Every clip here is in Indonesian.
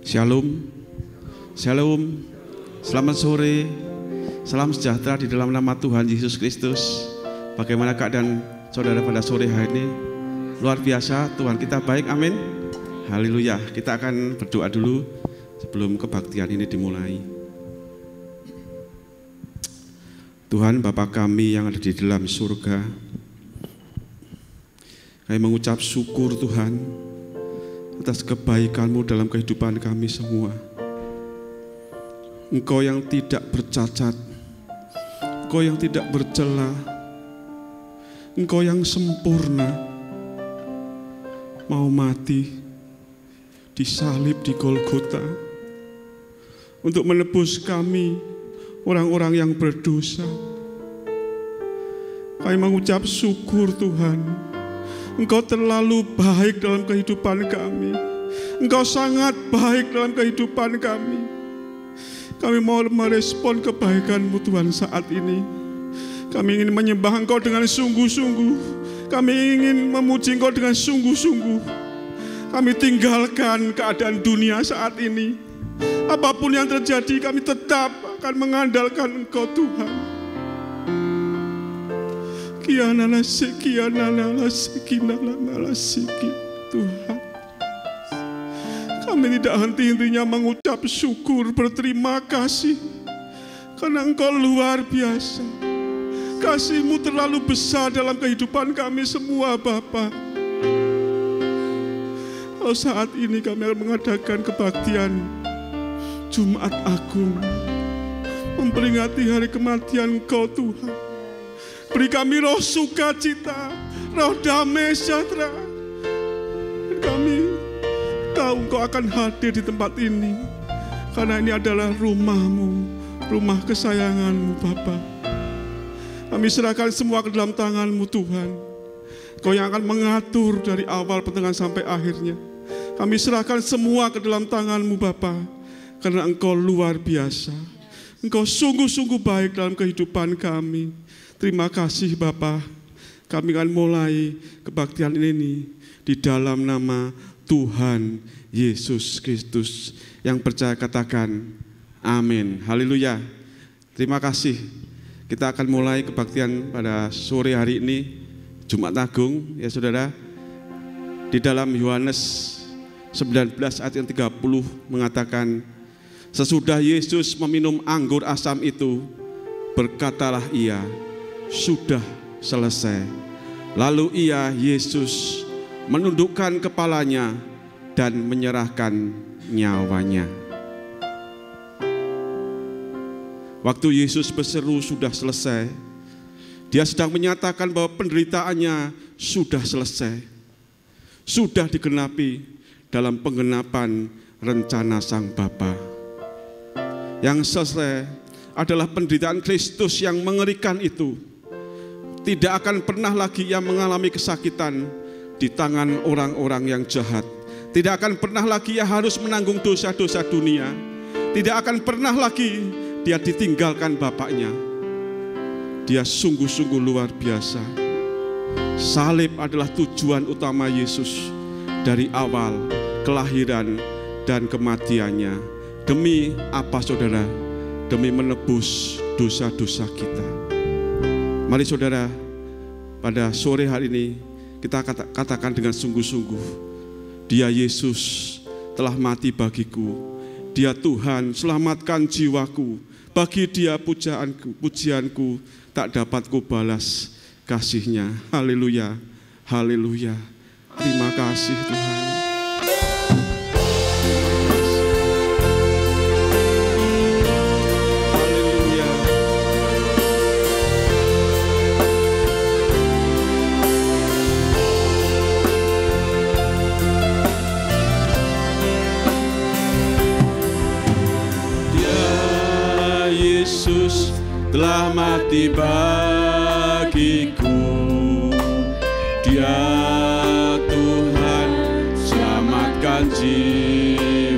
Shalom, Shalom, selamat sore, salam sejahtera di dalam nama Tuhan Yesus Kristus. Bagaimana keadaan saudara pada sore hari ini? Luar biasa, Tuhan kita baik, amin. Haleluya. Kita akan berdoa dulu sebelum kebaktian ini dimulai. Tuhan Bapa kami yang ada di dalam surga, kami mengucap syukur Tuhan atas kebaikan-Mu dalam kehidupan kami semua. Engkau yang tidak bercacat, Engkau yang tidak bercela, Engkau yang sempurna, mau mati, disalib di Golgota untuk menebus kami, orang-orang yang berdosa. Kami mengucap syukur Tuhan, Engkau terlalu baik dalam kehidupan kami. Engkau sangat baik dalam kehidupan kami. Kami mau merespon kebaikan-Mu Tuhan saat ini. Kami ingin menyembah Engkau dengan sungguh-sungguh. Kami ingin memuji Engkau dengan sungguh-sungguh. Kami tinggalkan keadaan dunia saat ini. Apapun yang terjadi, kami tetap akan mengandalkan Engkau Tuhan. Tuhan, kami tidak henti-hentinya mengucap syukur, berterima kasih karena Engkau luar biasa. Kasih-Mu terlalu besar dalam kehidupan kami semua Bapa. Kalau saat ini kami akan mengadakan kebaktian Jumat Agung, memperingati hari kematian Engkau Tuhan. Beri kami roh sukacita, roh damai sejahtera. Dan kami tahu Engkau akan hadir di tempat ini, karena ini adalah rumah-Mu, rumah kesayangan-Mu Bapa. Kami serahkan semua ke dalam tangan-Mu Tuhan. Engkau yang akan mengatur dari awal pertengahan sampai akhirnya. Kami serahkan semua ke dalam tangan-Mu Bapa, karena Engkau luar biasa. Engkau sungguh-sungguh baik dalam kehidupan kami. Terima kasih Bapa. Kami akan mulai kebaktian ini di dalam nama Tuhan Yesus Kristus. Yang percaya katakan amin. Haleluya. Terima kasih. Kita akan mulai kebaktian pada sore hari ini, Jumat Agung ya saudara. Di dalam Yohanes 19 ayat yang 30 mengatakan, sesudah Yesus meminum anggur asam itu, berkatalah ia, sudah selesai. Lalu ia, Yesus, menundukkan kepalanya dan menyerahkan nyawanya. Waktu Yesus berseru sudah selesai, Dia sedang menyatakan bahwa penderitaannya sudah selesai, sudah digenapi dalam penggenapan rencana Sang Bapa. Yang selesai adalah penderitaan Kristus yang mengerikan itu. Tidak akan pernah lagi ia mengalami kesakitan di tangan orang-orang yang jahat. Tidak akan pernah lagi ia harus menanggung dosa-dosa dunia. Tidak akan pernah lagi dia ditinggalkan Bapaknya. Dia sungguh-sungguh luar biasa. Salib adalah tujuan utama Yesus dari awal kelahiran dan kematiannya. Demi apa saudara? Demi menebus dosa-dosa kita. Mari saudara, pada sore hari ini kita katakan dengan sungguh-sungguh, Dia Yesus telah mati bagiku. Dia Tuhan, selamatkan jiwaku. Bagi Dia pujianku tak dapat kubalas kasih-Nya. Haleluya, haleluya. Terima kasih Tuhan. Yesus telah mati bagiku. Dia Tuhan, selamatkan jiwaku.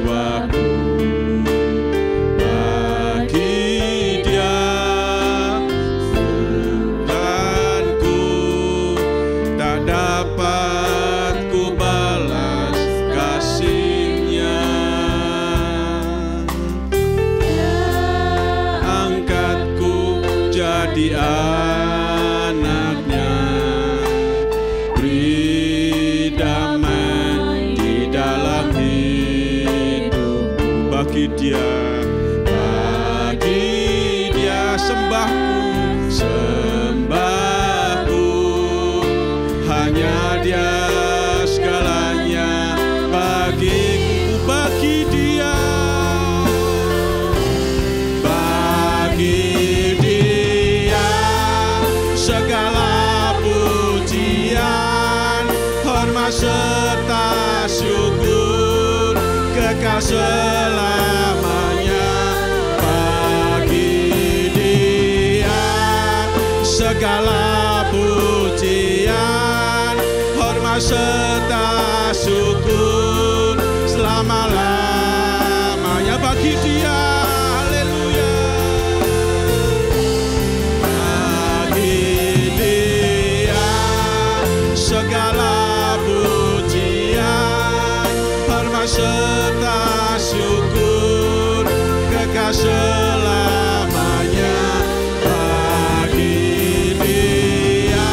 bagi Dia, sembahku, sembahku, hanya Dia segalanya bagiku, bagi Dia, segala pujian, hormat serta syukur, kekal selamanya. Bagi Dia segala pujian, hormat serta syukur, selama-lamanya. Bagi Dia, haleluya. Bagi Dia segala pujian, hormat serta syukur, kekal selamanya. Bagi Dia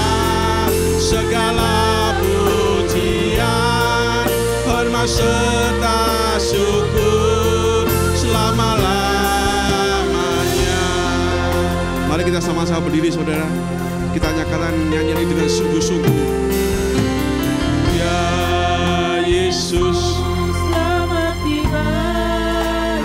segala pujian, hormat serta syukur, selama-lamanya. Mari kita sama-sama berdiri, saudara. Kita nyatakan nyanyian ini dengan sungguh-sungguh. Ya Yesus, selamat tiba.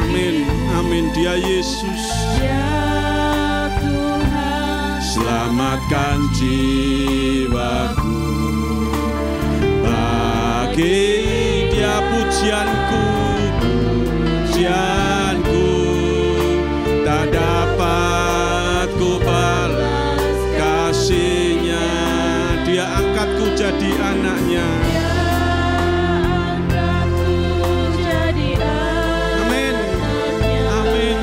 Amin, amin. Dia Yesus, Ya Tuhan, selamatkan jiwaku. Bagi Dia pujianku, pujianku, tak dapat ku balas kasih-Nya. Dia angkatku jadi anaknya. Amin, amin.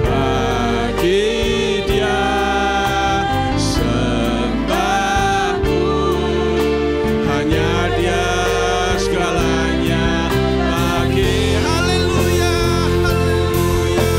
Bagi Dia sembahku, hanya Dia segalanya. Bagi haleluya, haleluya.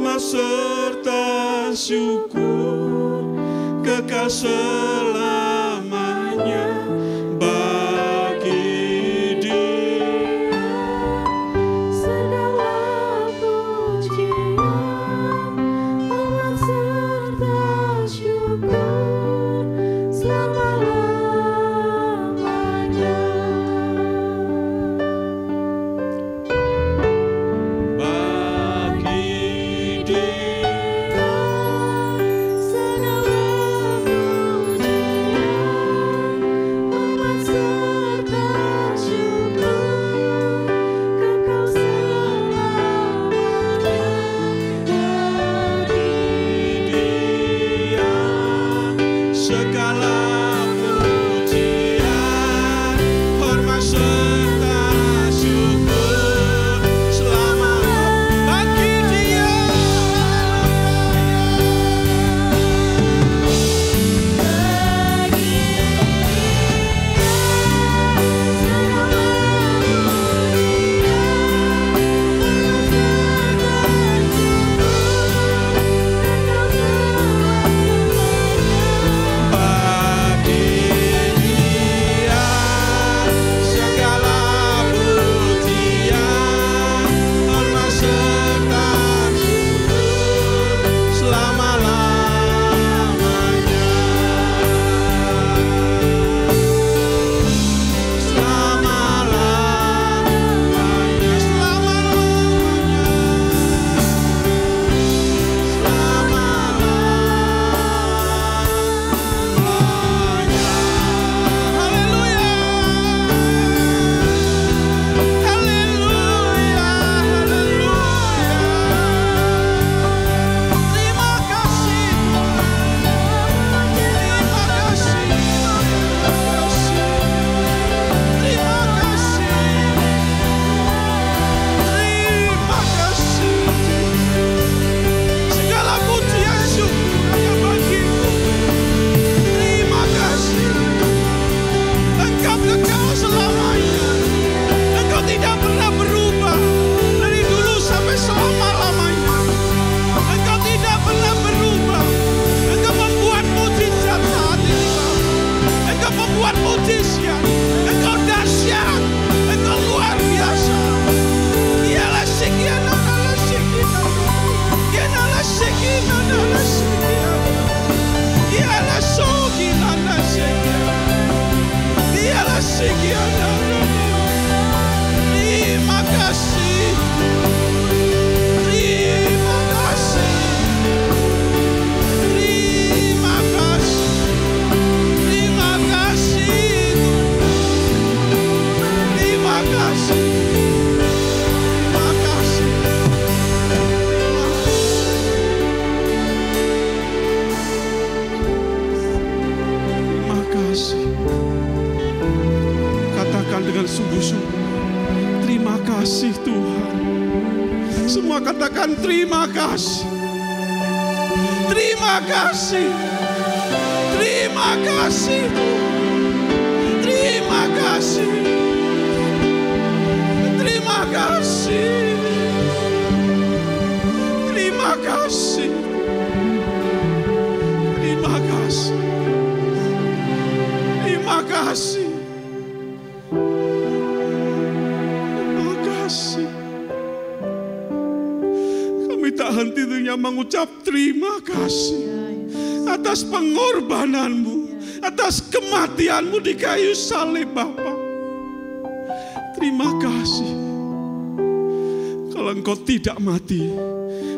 serta syukur kekal selamanya bagi Dia. Segala pujian, hormat serta syukur selama-lamanya. Bagi Dia segala pujian, Semua katakan terima kasih. Terima kasih. Terima kasih. Terima kasih. Terima kasih. Terima kasih. Terima kasih. Terima kasih. Terima kasih. Kami tak henti-hentinya mengucap terima kasih atas pengorbananmu, atas kematianmu di kayu salib, Bapa. Terima kasih. Kalau Engkau tidak mati,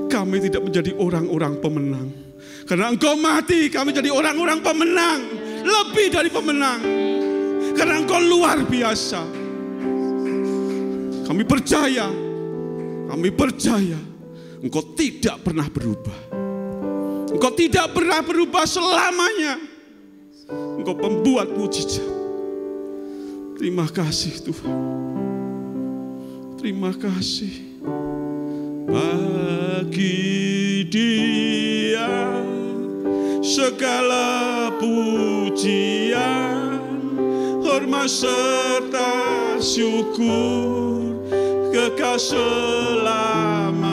kami tidak menjadi orang-orang pemenang. Karena Engkau mati, kami jadi orang-orang pemenang. Lebih dari pemenang. Karena Engkau luar biasa. Kami percaya Engkau tidak pernah berubah. Engkau tidak pernah berubah selamanya. Engkau pembuat mujizat. Terima kasih Tuhan. Terima kasih. Bagi Dia segala pujian, hormat serta syukur kekal selamanya.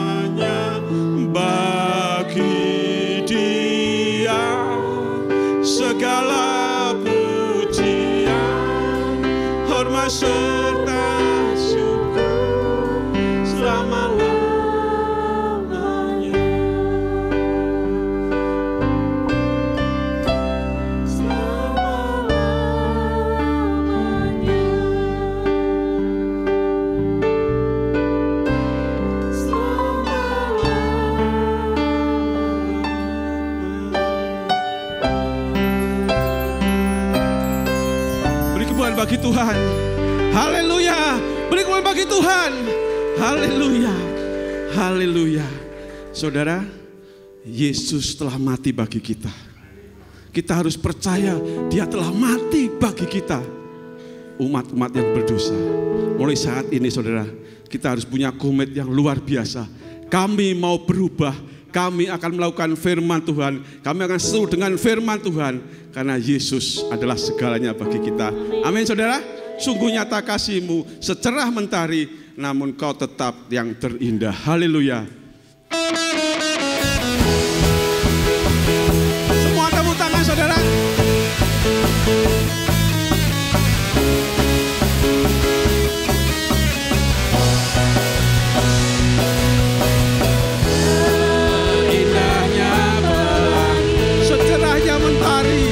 Bagi Dia segala pujian, hormat serta syukur selama-lamanya. Bagi Tuhan, haleluya. Beri kemuliaan bagi Tuhan, haleluya, haleluya. Saudara, Yesus telah mati bagi kita. Kita harus percaya Dia telah mati bagi kita, umat-umat yang berdosa. Mulai saat ini saudara, kita harus punya komit yang luar biasa. Kami mau berubah, kami akan melakukan firman Tuhan, kami akan seru dengan firman Tuhan, karena Yesus adalah segalanya bagi kita. Amin saudara. Sungguh nyata kasih-Mu, secerah mentari, namun Kau tetap yang terindah. Haleluya. Semua tepuk tangan saudara. Indahnya pelangi, secerahnya mentari.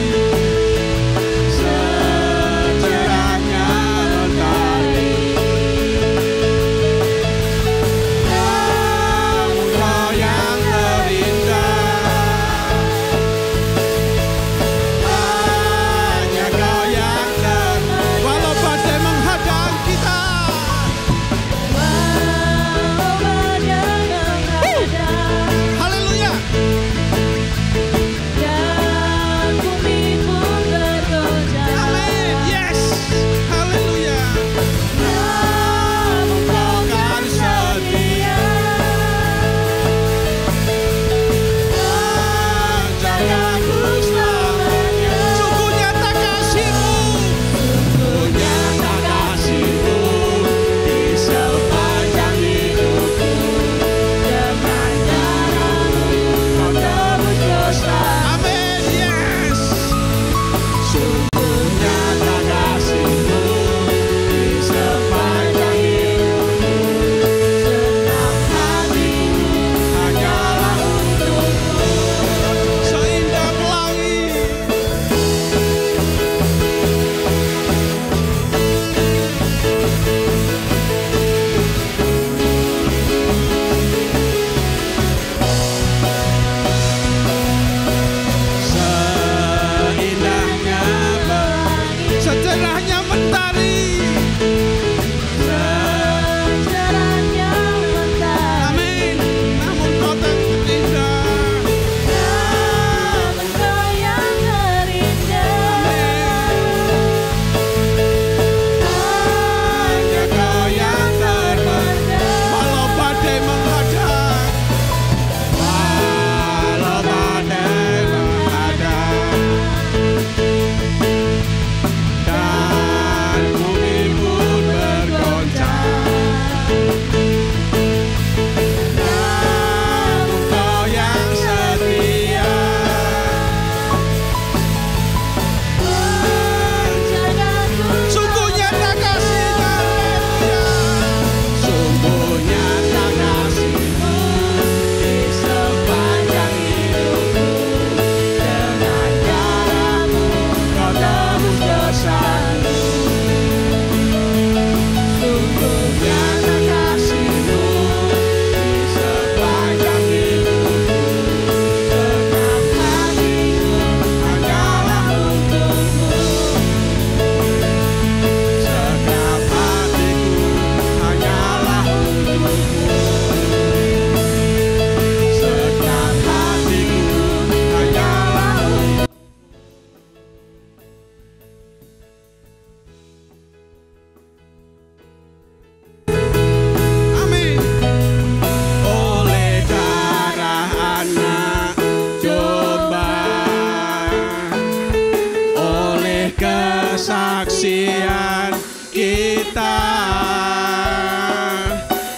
kesaksian kita.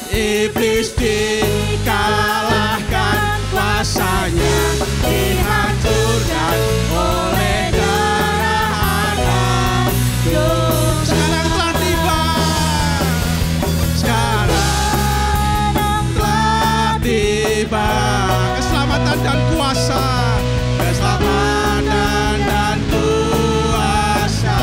Iblis dikalahkan, kuasanya dihancurkan oleh darah Anak. Sekarang telah tiba, sekarang telah tiba keselamatan dan kuasa, keselamatan dan kuasa.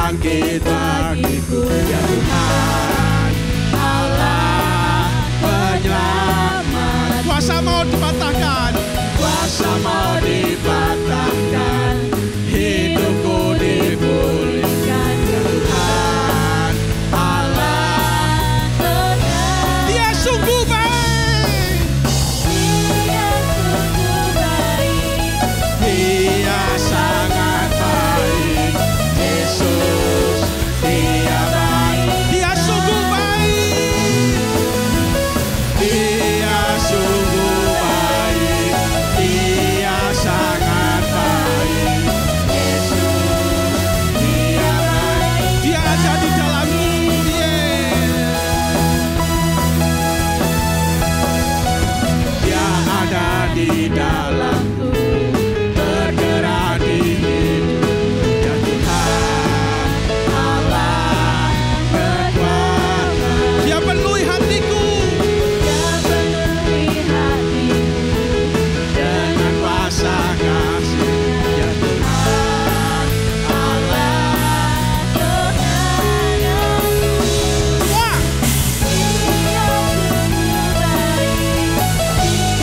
bangkit bagiku, ya Tuhan Allah penyelamat. Kuasa mau dipatahkan, kuasa mau dipatahkan, hidupku dipulihkan, ya Tuhan Allah benar. Dia sungguh baik, Dia sungguh baik, Dia sangat baik. Yesus Dia baik, Dia sungguh baik, Dia sungguh baik, Dia sangat baik. Yesus Dia baik, Dia ada di dalamku, Dia ada di dalamku, bergerak di hidup, ya Tuhan Allah berkuasa. Dia penuhi hatiku, Dia penuhi hatiku dengan kuasa kasih, ya Tuhan Allah penyayangku. Wah! Dia sungguh baik,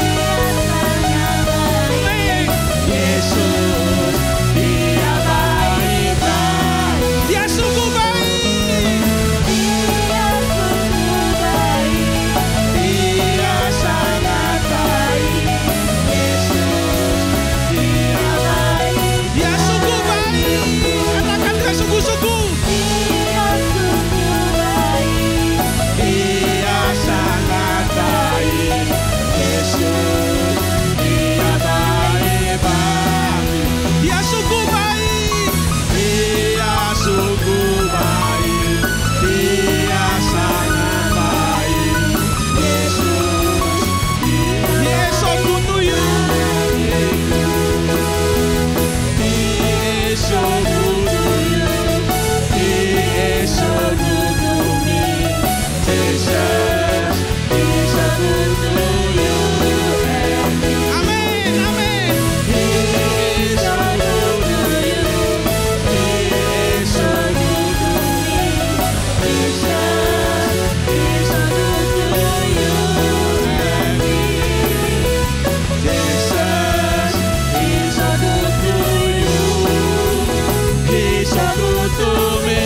Dia sangat baik. Yesus Dia baik, baik. Dia sungguh baik, Dia sungguh baik, Dia sangat baik. Yesus Dia baik, Dia sungguh baik. Katakan dengan sungguh-sungguh. Dia sungguh baik, Dia sangat baik. Yesus Dia baik, baik. Dia sungguh baik, Dia sungguh baik, Dia sangat baik. Yesus He is so good to you. He is so good to you. He is so good to me. Jesus is so good to you and me. Amen, amen. He is so good to you. He is so good to me. Jesus is so good to you and me. Jesus is so good to you. He's so good to me.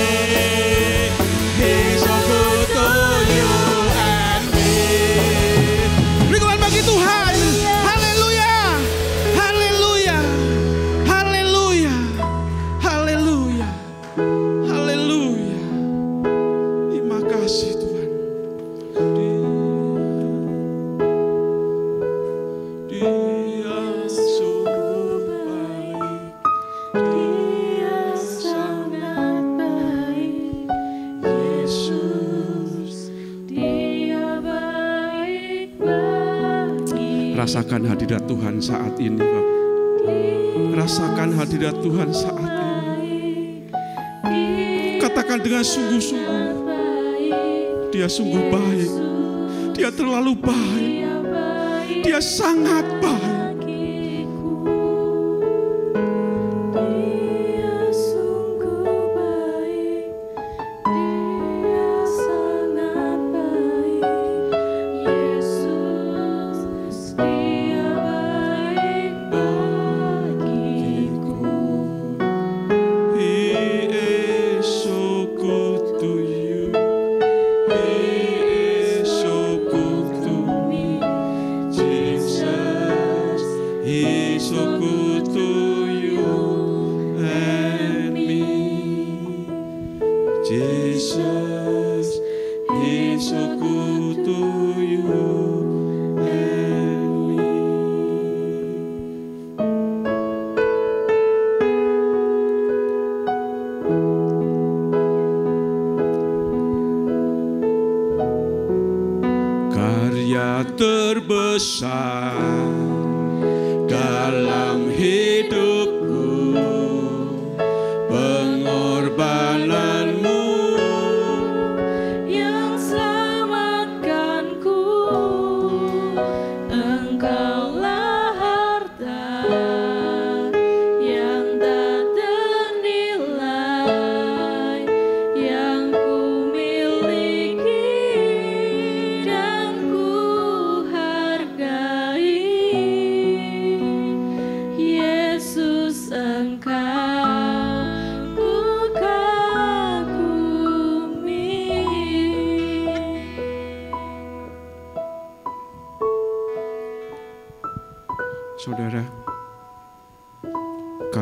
He's so good to you and me. Beri kembali bagi Tuhan. Haleluya. Haleluya. Haleluya. Haleluya. Haleluya. Terima kasih Tuhan. Dia sungguh baik, Dia sangat baik. Yesus Dia baik bagi. Rasakan hadirat Tuhan saat ini, Bapak. Rasakan hadirat Tuhan saat ini. Katakan dengan sungguh-sungguh, Dia sungguh baik, Dia terlalu baik, Dia sangat baik. Dia sungguh baik, Dia sangat baik. Yesus Dia baik bagiku. He is so good to you. He is so good to me. Jesus is so good to you and me. Jesus is so good to you and me. Karya terbesar dalam hidupku, pengorbananmu Yang selamatkanku, Engkaulah harta yang tak ternilai.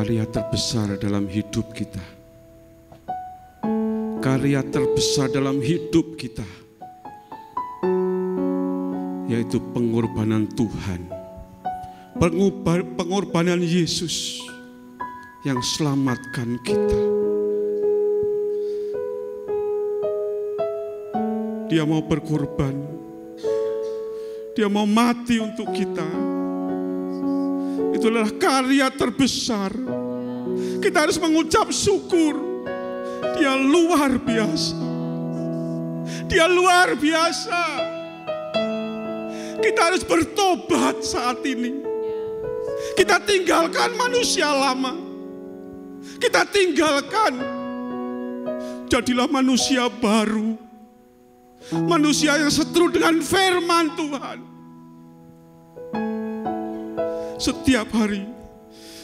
karya terbesar dalam hidup kita. Karya terbesar dalam hidup kita, yaitu pengorbanan Tuhan. Pengorbanan Yesus yang selamatkan kita. Dia mau berkorban. Dia mau mati untuk kita. Itu adalah karya terbesar. Kita harus mengucap syukur. Dia luar biasa. Dia luar biasa. Kita harus bertobat saat ini. Kita tinggalkan manusia lama. Kita tinggalkan. Jadilah manusia baru. Manusia yang seteru dengan firman Tuhan. Setiap hari.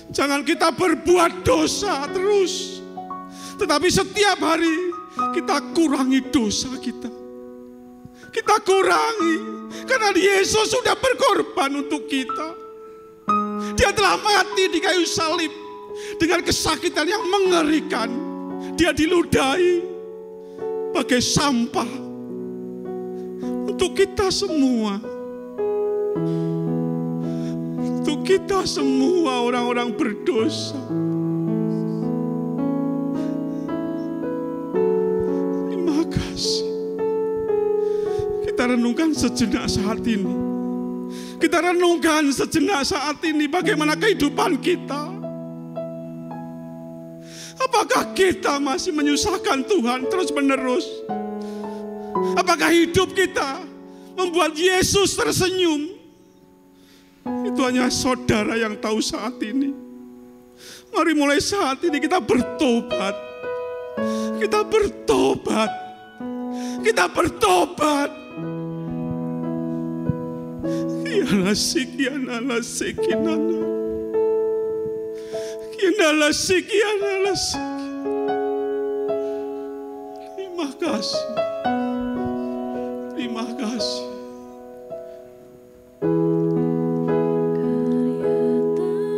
Jangan kita berbuat dosa terus. Tetapi setiap hari kita kurangi dosa kita. Kita kurangi. Karena Yesus sudah berkorban untuk kita. Dia telah mati di kayu salib. Dengan kesakitan yang mengerikan. Dia diludahi bagai sampah. Untuk kita semua. Untuk kita semua orang-orang berdosa. Terima kasih. Kita renungkan sejenak saat ini. Kita renungkan sejenak saat ini bagaimana kehidupan kita. Apakah kita masih menyusahkan Tuhan terus-menerus? Apakah hidup kita membuat Yesus tersenyum? Itu hanya saudara yang tahu saat ini. Mari mulai saat ini kita bertobat. Kita bertobat. Kita bertobat. Kiana sikiana sikinana. Kiana sikiana sik. Terima kasih. Terima kasih. Hanya kita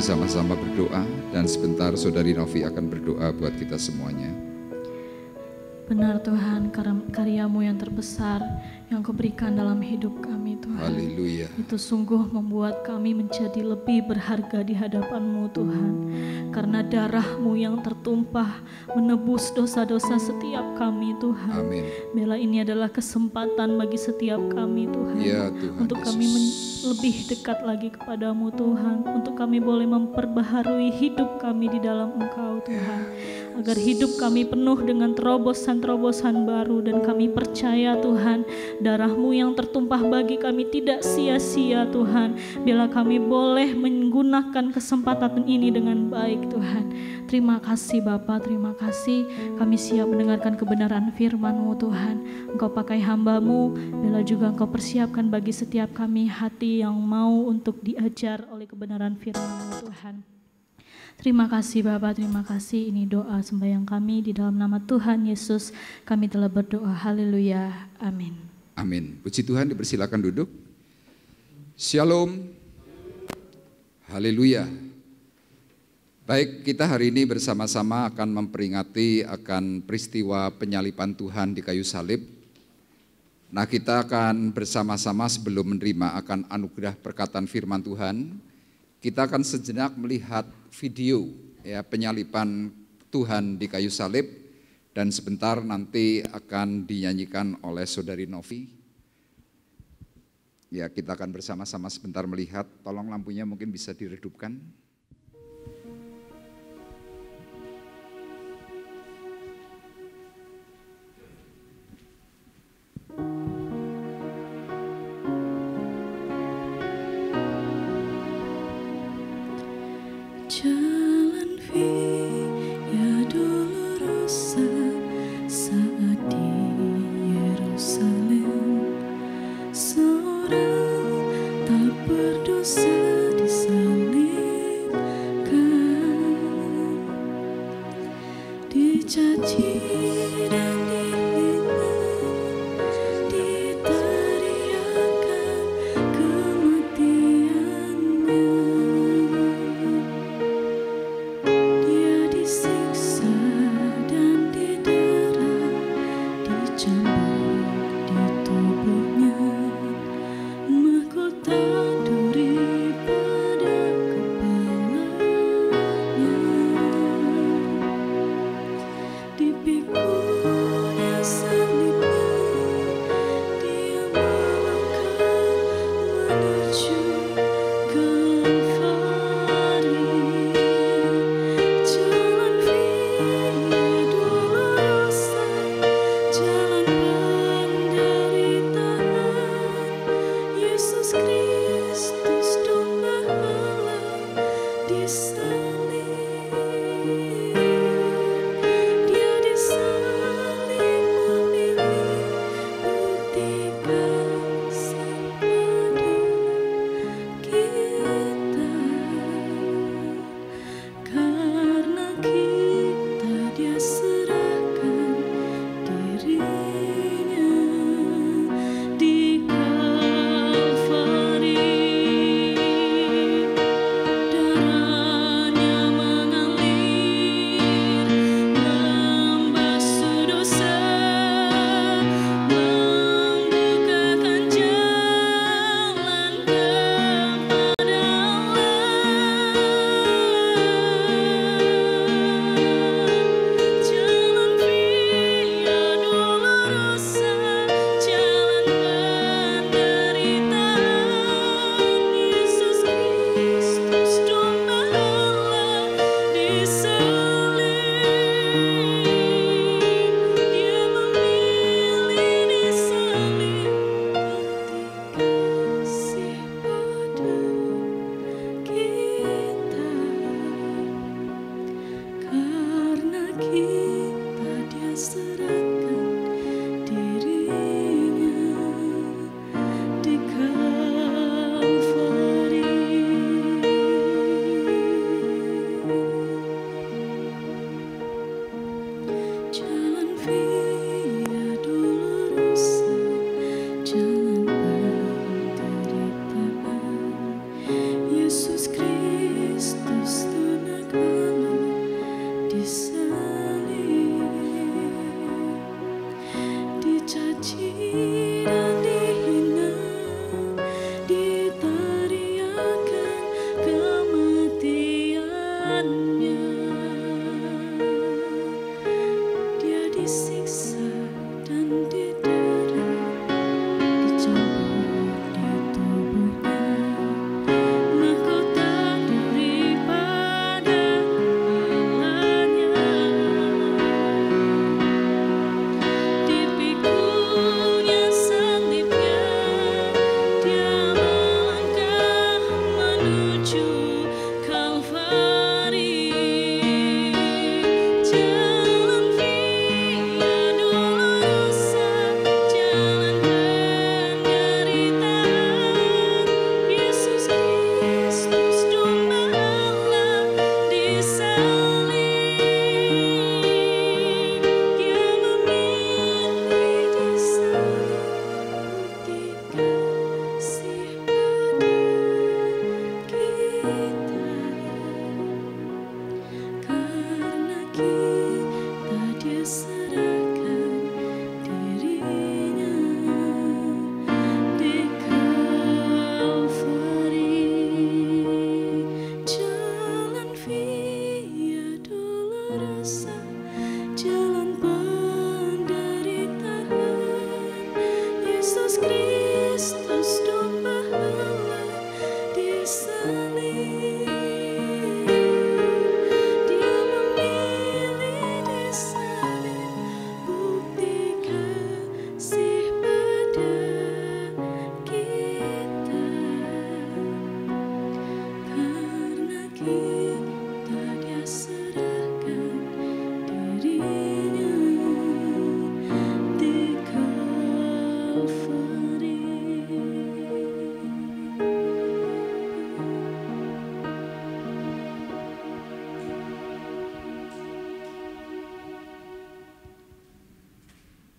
bersama-sama berdoa dan sebentar Saudari Novi akan berdoa buat kita semuanya. Benar Tuhan, karya-Mu yang terbesar yang Kau berikan dalam hidup kami Tuhan. Haleluya. Itu sungguh membuat kami menjadi lebih berharga di hadapan-Mu Tuhan. Karena darah-Mu yang tertumpah menebus dosa-dosa setiap kami Tuhan. Amin. Bila ini adalah kesempatan bagi setiap kami Tuhan. Ya Tuhan untuk Yesus. kami lebih dekat lagi kepadamu Tuhan. Untuk kami boleh memperbaharui hidup kami di dalam Engkau Tuhan. Agar hidup kami penuh dengan terobosan-terobosan baru. Dan kami percaya Tuhan, darah-Mu yang tertumpah bagi kami tidak sia-sia Tuhan. Bila kami boleh menggunakan kesempatan ini dengan baik Tuhan. Terima kasih Bapa, terima kasih. Kami siap mendengarkan kebenaran firman-Mu Tuhan. Engkau pakai hamba-Mu, bila juga Engkau persiapkan bagi setiap kami hati yang mau untuk diajar oleh kebenaran firman-Mu Tuhan. Terima kasih Bapak, terima kasih. Ini doa sembahyang kami di dalam nama Tuhan Yesus. Kami telah berdoa. Haleluya. Amin. Amin. Puji Tuhan, dipersilakan duduk. Shalom. Haleluya. Baik, kita hari ini bersama-sama akan memperingati akan peristiwa penyaliban Tuhan di kayu salib. Nah, kita akan bersama-sama sebelum menerima akan anugerah perkataan firman Tuhan, kita akan sejenak melihat video ya penyaliban Tuhan di kayu salib dan sebentar nanti akan dinyanyikan oleh Saudari Novi. Ya, kita akan bersama-sama sebentar melihat. Tolong lampunya mungkin bisa diredupkan. Jalan Via Dolorosa saat di Yerusalem, seorang tak berdosa disalibkan, dicaci dan dihina, diteriakan kematiannya. Dia disiksa dan didera, dicambuk di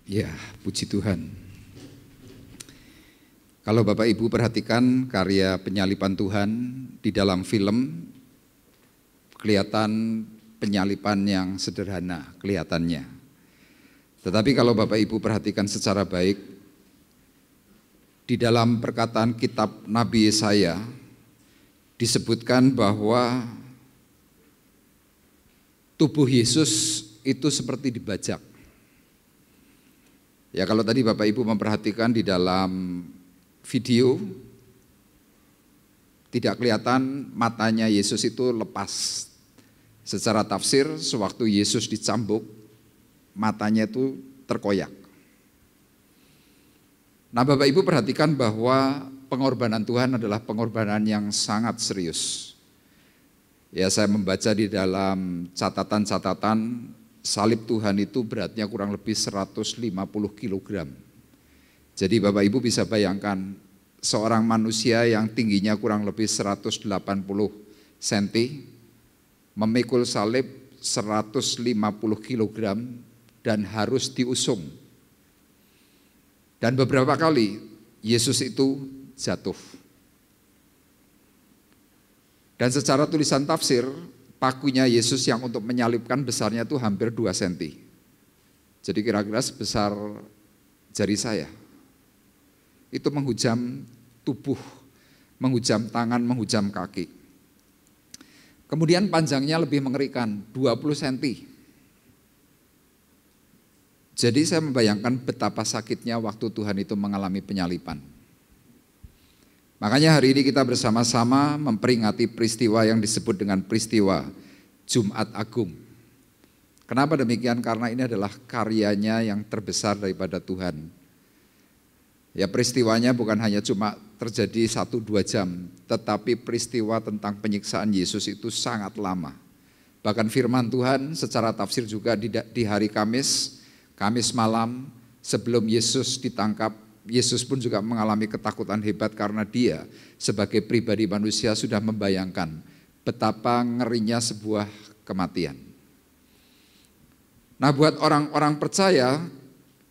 Ya, puji Tuhan. Kalau Bapak Ibu perhatikan karya penyalipan Tuhan di dalam film, kelihatan penyalipan yang sederhana kelihatannya. Tetapi kalau Bapak Ibu perhatikan secara baik, di dalam perkataan kitab Nabi Yesaya disebutkan bahwa tubuh Yesus itu seperti dibajak. Ya, kalau tadi Bapak Ibu memperhatikan di dalam video, tidak kelihatan matanya Yesus itu lepas. Secara tafsir, sewaktu Yesus dicambuk, matanya itu terkoyak. Nah, Bapak Ibu perhatikan bahwa pengorbanan Tuhan adalah pengorbanan yang sangat serius. Ya, saya membaca di dalam catatan-catatan, salib Tuhan itu beratnya kurang lebih 150 kg. Jadi Bapak Ibu bisa bayangkan seorang manusia yang tingginya kurang lebih 180 cm memikul salib 150 kg dan harus diusung. Dan beberapa kali Yesus itu jatuh. Dan secara tulisan tafsir, pakunya Yesus yang untuk menyalibkan besarnya itu hampir 2 cm. Jadi kira-kira sebesar jari saya. Itu menghujam tubuh, menghujam tangan, menghujam kaki. Kemudian panjangnya lebih mengerikan, 20 cm. Jadi saya membayangkan betapa sakitnya waktu Tuhan itu mengalami penyalipan. Makanya hari ini kita bersama-sama memperingati peristiwa yang disebut dengan peristiwa Jumat Agung. Kenapa demikian? Karena ini adalah karyanya yang terbesar daripada Tuhan. Ya, peristiwanya bukan hanya cuma terjadi 1-2 jam, tetapi peristiwa tentang penyiksaan Yesus itu sangat lama. Bahkan firman Tuhan secara tafsir juga di hari Kamis malam sebelum Yesus ditangkap, Yesus pun juga mengalami ketakutan hebat karena dia sebagai pribadi manusia sudah membayangkan betapa ngerinya sebuah kematian. Nah, buat orang-orang percaya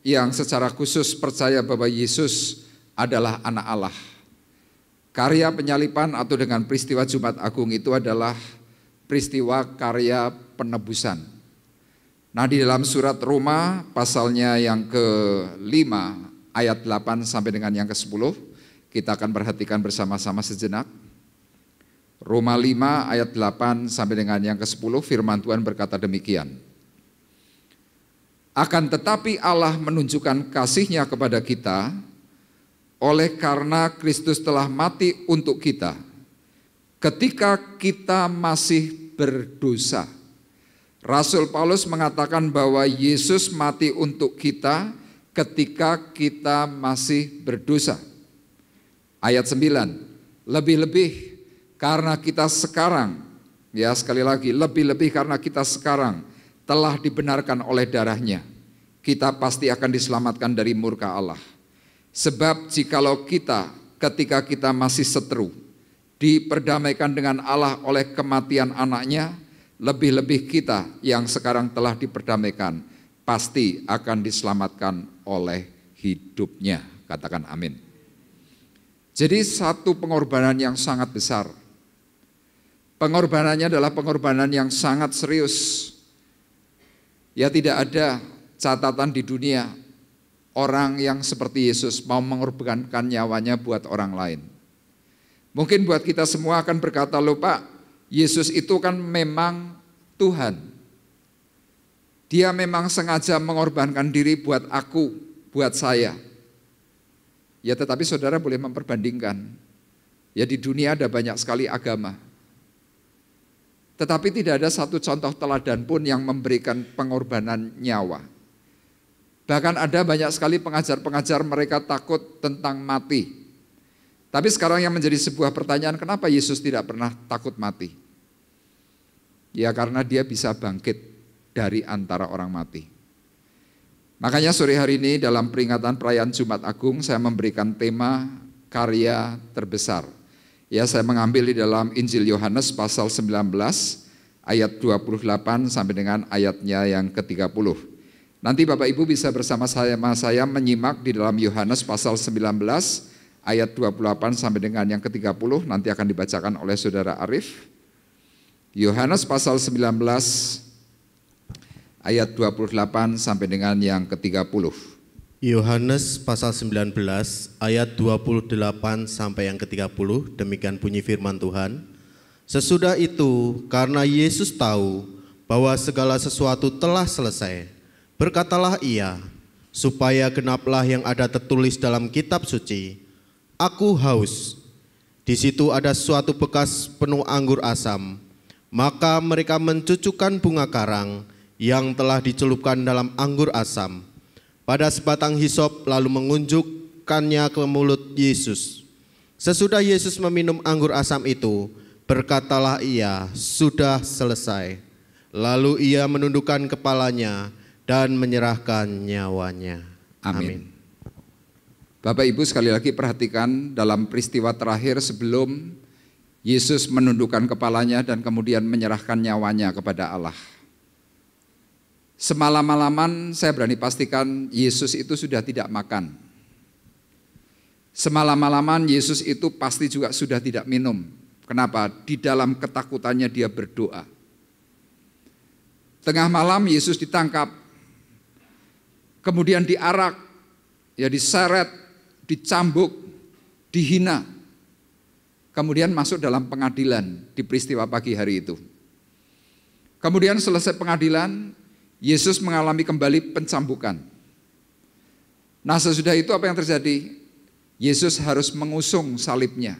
yang secara khusus percaya bahwa Yesus adalah anak Allah, karya penyalipan atau dengan peristiwa Jumat Agung itu adalah peristiwa karya penebusan. Nah, di dalam surat Roma pasalnya yang ke-5 ayat 8 sampai dengan yang ke-10. Kita akan perhatikan bersama-sama sejenak. Roma 5 ayat 8 sampai dengan yang ke-10, firman Tuhan berkata demikian. Akan tetapi Allah menunjukkan kasih-Nya kepada kita oleh karena Kristus telah mati untuk kita ketika kita masih berdosa. Rasul Paulus mengatakan bahwa Yesus mati untuk kita ketika kita masih berdosa. Ayat 9, lebih-lebih karena kita sekarang, ya sekali lagi, lebih-lebih karena kita sekarang telah dibenarkan oleh darah-Nya, kita pasti akan diselamatkan dari murka Allah. Sebab jikalau kita ketika kita masih seteru, diperdamaikan dengan Allah oleh kematian anaknya, lebih-lebih kita yang sekarang telah diperdamaikan, pasti akan diselamatkan oleh hidupnya. Katakan amin. Jadi satu pengorbanan yang sangat besar. Pengorbanannya adalah pengorbanan yang sangat serius. Ya tidak ada catatan di dunia orang yang seperti Yesus mau mengorbankan nyawanya buat orang lain. Mungkin buat kita semua akan berkata, loh Pak, Yesus itu kan memang Tuhan. Dia memang sengaja mengorbankan diri buat aku, buat saya. Ya tetapi saudara boleh memperbandingkan. Ya di dunia ada banyak sekali agama. Tetapi tidak ada satu contoh teladan pun yang memberikan pengorbanan nyawa. Bahkan ada banyak sekali pengajar-pengajar mereka takut tentang mati. Tapi sekarang yang menjadi sebuah pertanyaan, kenapa Yesus tidak pernah takut mati? Ya karena dia bisa bangkit dari antara orang mati. Makanya sore hari ini dalam peringatan perayaan Jumat Agung saya memberikan tema karya terbesar. Ya saya mengambil di dalam Injil Yohanes pasal 19 ayat 28 sampai dengan ayatnya yang ke-30. Nanti Bapak Ibu bisa bersama saya menyimak di dalam Yohanes pasal 19 ayat 28 sampai dengan yang ke-30, nanti akan dibacakan oleh Saudara Arif. Yohanes pasal 19 ayat 28 sampai dengan yang ke-30. Yohanes pasal 19 ayat 28 sampai yang ke-30, demikian bunyi firman Tuhan. Sesudah itu, karena Yesus tahu bahwa segala sesuatu telah selesai, berkatalah ia, supaya genaplah yang ada tertulis dalam kitab suci, aku haus. Di situ ada suatu bekas penuh anggur asam. Maka mereka mencucukkan bunga karang yang telah dicelupkan dalam anggur asam pada sebatang hisop, lalu mengunjukkannya ke mulut Yesus. Sesudah Yesus meminum anggur asam itu, berkatalah ia, sudah selesai. Lalu ia menundukkan kepalanya dan menyerahkan nyawanya. Amin. Bapak Ibu sekali lagi perhatikan dalam peristiwa terakhir sebelum Yesus menundukkan kepalanya dan kemudian menyerahkan nyawanya kepada Allah. Semalam-malaman saya berani pastikan Yesus itu sudah tidak makan. Semalam-malaman Yesus itu pasti juga sudah tidak minum. Kenapa? Di dalam ketakutannya dia berdoa. Tengah malam Yesus ditangkap, kemudian diarak, ya diseret, dicambuk, dihina. Kemudian masuk dalam pengadilan di peristiwa pagi hari itu. Kemudian selesai pengadilan, Yesus mengalami kembali pencambukan. Nah sesudah itu apa yang terjadi? Yesus harus mengusung salibnya.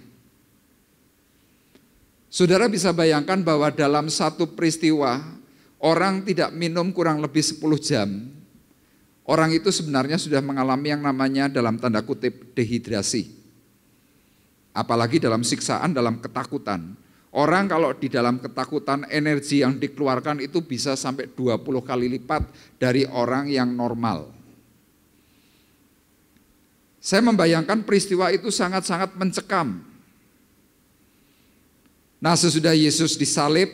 Saudara bisa bayangkan bahwa dalam satu peristiwa, orang tidak minum kurang lebih 10 jam, orang itu sebenarnya sudah mengalami yang namanya dalam tanda kutip dehidrasi. Apalagi dalam siksaan, dalam ketakutan. Orang kalau di dalam ketakutan, energi yang dikeluarkan itu bisa sampai 20 kali lipat dari orang yang normal. Saya membayangkan peristiwa itu sangat-sangat mencekam. Nah sesudah Yesus disalib,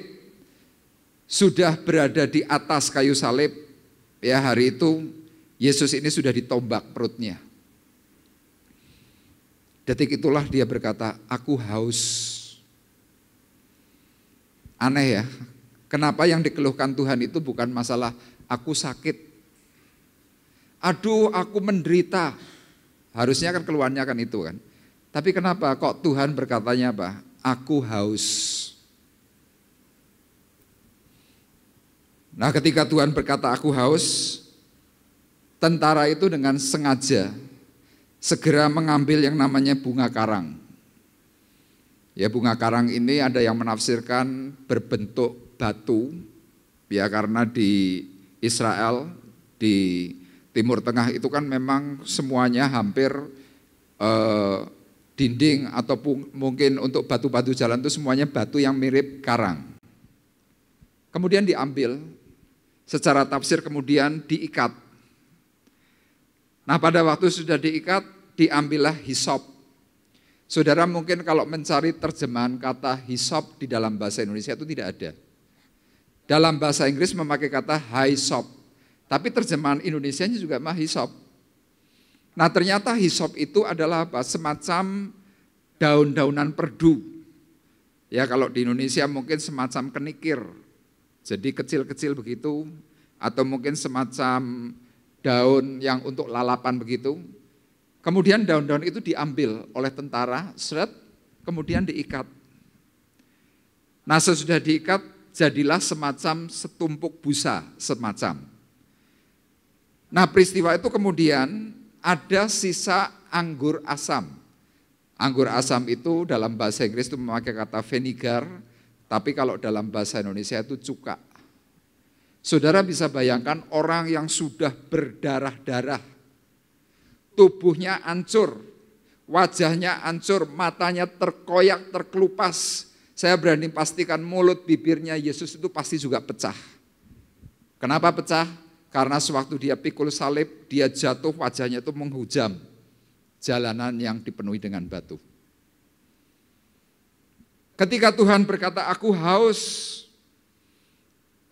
sudah berada di atas kayu salib, ya hari itu Yesus ini sudah ditombak perutnya. Detik itulah dia berkata, aku haus. Aneh ya, kenapa yang dikeluhkan Tuhan itu bukan masalah aku sakit. Aduh aku menderita, Harusnya kan keluarnya kan itu kan. Tapi kenapa kok Tuhan berkatanya apa? Aku haus. Nah, ketika Tuhan berkata aku haus, tentara itu dengan sengaja segera mengambil yang namanya bunga karang. Ya, bunga karang ini ada yang menafsirkan berbentuk batu, ya karena di Israel, di Timur Tengah itu kan memang semuanya hampir dinding ataupun mungkin untuk batu-batu jalan itu semuanya batu yang mirip karang. Kemudian diambil, secara tafsir kemudian diikat. Nah, pada waktu sudah diikat, diambillah hisop. Saudara mungkin kalau mencari terjemahan kata hisop di dalam bahasa Indonesia itu tidak ada. Dalam bahasa Inggris memakai kata hyssop. Tapi terjemahan Indonesianya juga mah hisop. Nah, ternyata hisop itu adalah apa? Semacam daun-daunan perdu. Ya, kalau di Indonesia mungkin semacam kenikir. Jadi kecil-kecil begitu, atau mungkin semacam daun yang untuk lalapan begitu. Kemudian daun-daun itu diambil oleh tentara, seret, kemudian diikat. Nah, sesudah diikat, jadilah semacam setumpuk busa, semacam. Nah, peristiwa itu kemudian ada sisa anggur asam. Anggur asam itu dalam bahasa Inggris itu memakai kata vinegar, tapi kalau dalam bahasa Indonesia itu cuka. Saudara bisa bayangkan orang yang sudah berdarah-darah, tubuhnya hancur, wajahnya hancur, matanya terkoyak, terkelupas. Saya berani pastikan mulut bibirnya Yesus itu pasti juga pecah. Kenapa pecah? Karena sewaktu dia pikul salib, dia jatuh, wajahnya itu menghujam jalanan yang dipenuhi dengan batu. Ketika Tuhan berkata, aku haus,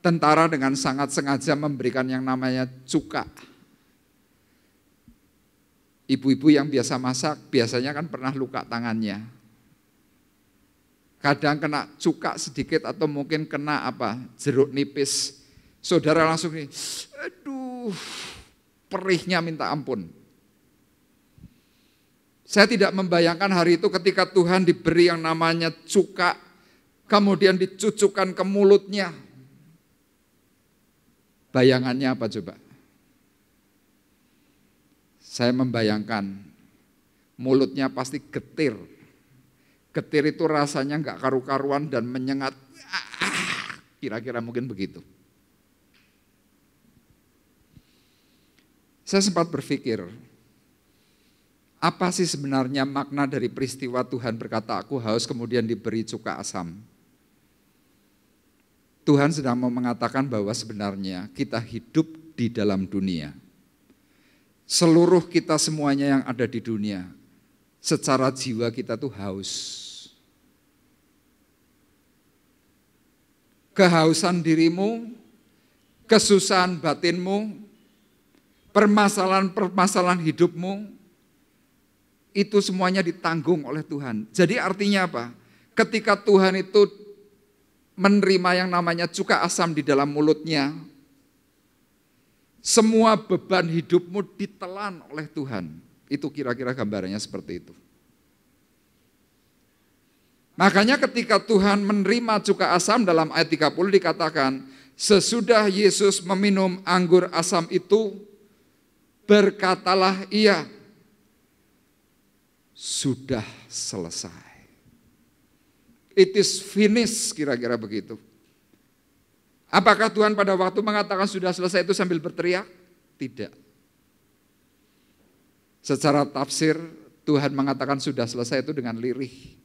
tentara dengan sangat sengaja memberikan yang namanya cuka. Ibu-ibu yang biasa masak, biasanya kan pernah luka tangannya. Kadang kena cuka sedikit atau mungkin kena jeruk nipis. Saudara langsung nih, aduh, perihnya minta ampun. Saya tidak membayangkan hari itu ketika Tuhan diberi yang namanya cuka, kemudian dicucukkan ke mulutnya. Bayangannya apa coba? Saya membayangkan mulutnya pasti getir. Getir itu rasanya enggak karu-karuan dan menyengat. Kira-kira mungkin begitu. Saya sempat berpikir, apa sih sebenarnya makna dari peristiwa Tuhan berkata aku haus kemudian diberi cuka asam? Tuhan sedang mau mengatakan bahwa sebenarnya kita hidup di dalam dunia. Seluruh kita semuanya yang ada di dunia, secara jiwa kita tuh haus. Kehausan dirimu, kesusahan batinmu, permasalahan-permasalahan hidupmu, itu semuanya ditanggung oleh Tuhan. Jadi artinya apa? Ketika Tuhan itu menerima yang namanya cuka asam di dalam mulutnya, semua beban hidupmu ditelan oleh Tuhan. Itu kira-kira gambarannya seperti itu. Makanya ketika Tuhan menerima cuka asam dalam ayat 30 dikatakan, sesudah Yesus meminum anggur asam itu, berkatalah ia, sudah selesai. It is finished, kira-kira begitu. Apakah Tuhan pada waktu mengatakan sudah selesai itu sambil berteriak? Tidak. Secara tafsir, Tuhan mengatakan sudah selesai itu dengan lirih.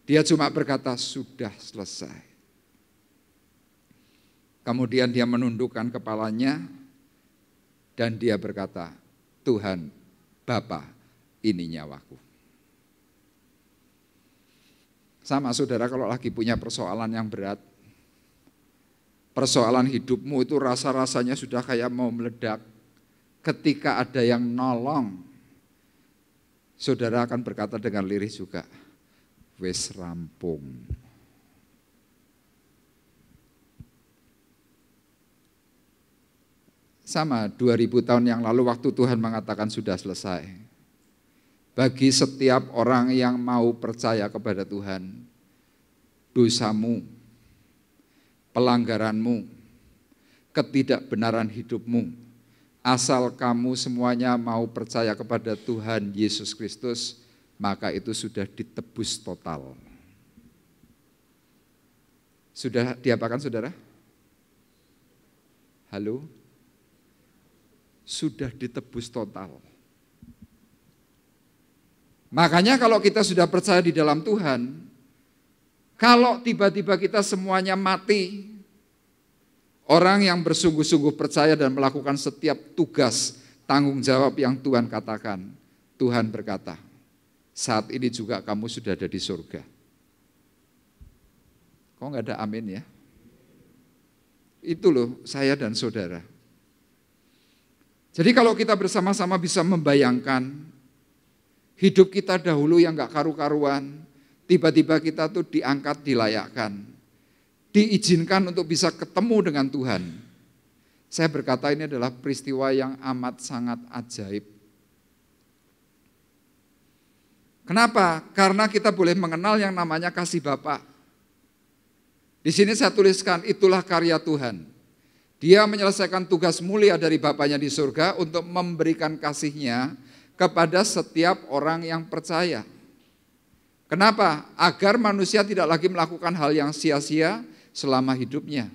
Dia cuma berkata sudah selesai. Kemudian dia menundukkan kepalanya dan dia berkata, Tuhan, Bapa, ini nyawaku. Sama saudara kalau lagi punya persoalan yang berat, persoalan hidupmu itu rasa-rasanya sudah kayak mau meledak. Ketika ada yang nolong, saudara akan berkata dengan lirih juga, wis rampung. Sama 2000 tahun yang lalu waktu Tuhan mengatakan sudah selesai. bagi setiap orang yang mau percaya kepada Tuhan, dosamu, pelanggaranmu, ketidakbenaran hidupmu, asal kamu semuanya mau percaya kepada Tuhan Yesus Kristus, maka itu sudah ditebus total. Sudah diapakan saudara? Halo? Sudah ditebus total. Makanya kalau kita sudah percaya di dalam Tuhan, kalau tiba-tiba kita semuanya mati, orang yang bersungguh-sungguh percaya dan melakukan setiap tugas, tanggung jawab yang Tuhan katakan, Tuhan berkata, saat ini juga kamu sudah ada di surga. Kok nggak ada amin ya? Itu loh saya dan saudara. Jadi kalau kita bersama-sama bisa membayangkan hidup kita dahulu yang gak karu-karuan, tiba-tiba kita tuh diangkat, dilayakkan, diizinkan untuk bisa ketemu dengan Tuhan. Saya berkata ini adalah peristiwa yang amat sangat ajaib. Kenapa? Karena kita boleh mengenal yang namanya kasih Bapa. Di sini saya tuliskan itulah karya Tuhan. Dia menyelesaikan tugas mulia dari Bapanya di surga untuk memberikan kasih-Nya kepada setiap orang yang percaya. Kenapa? Agar manusia tidak lagi melakukan hal yang sia-sia selama hidupnya.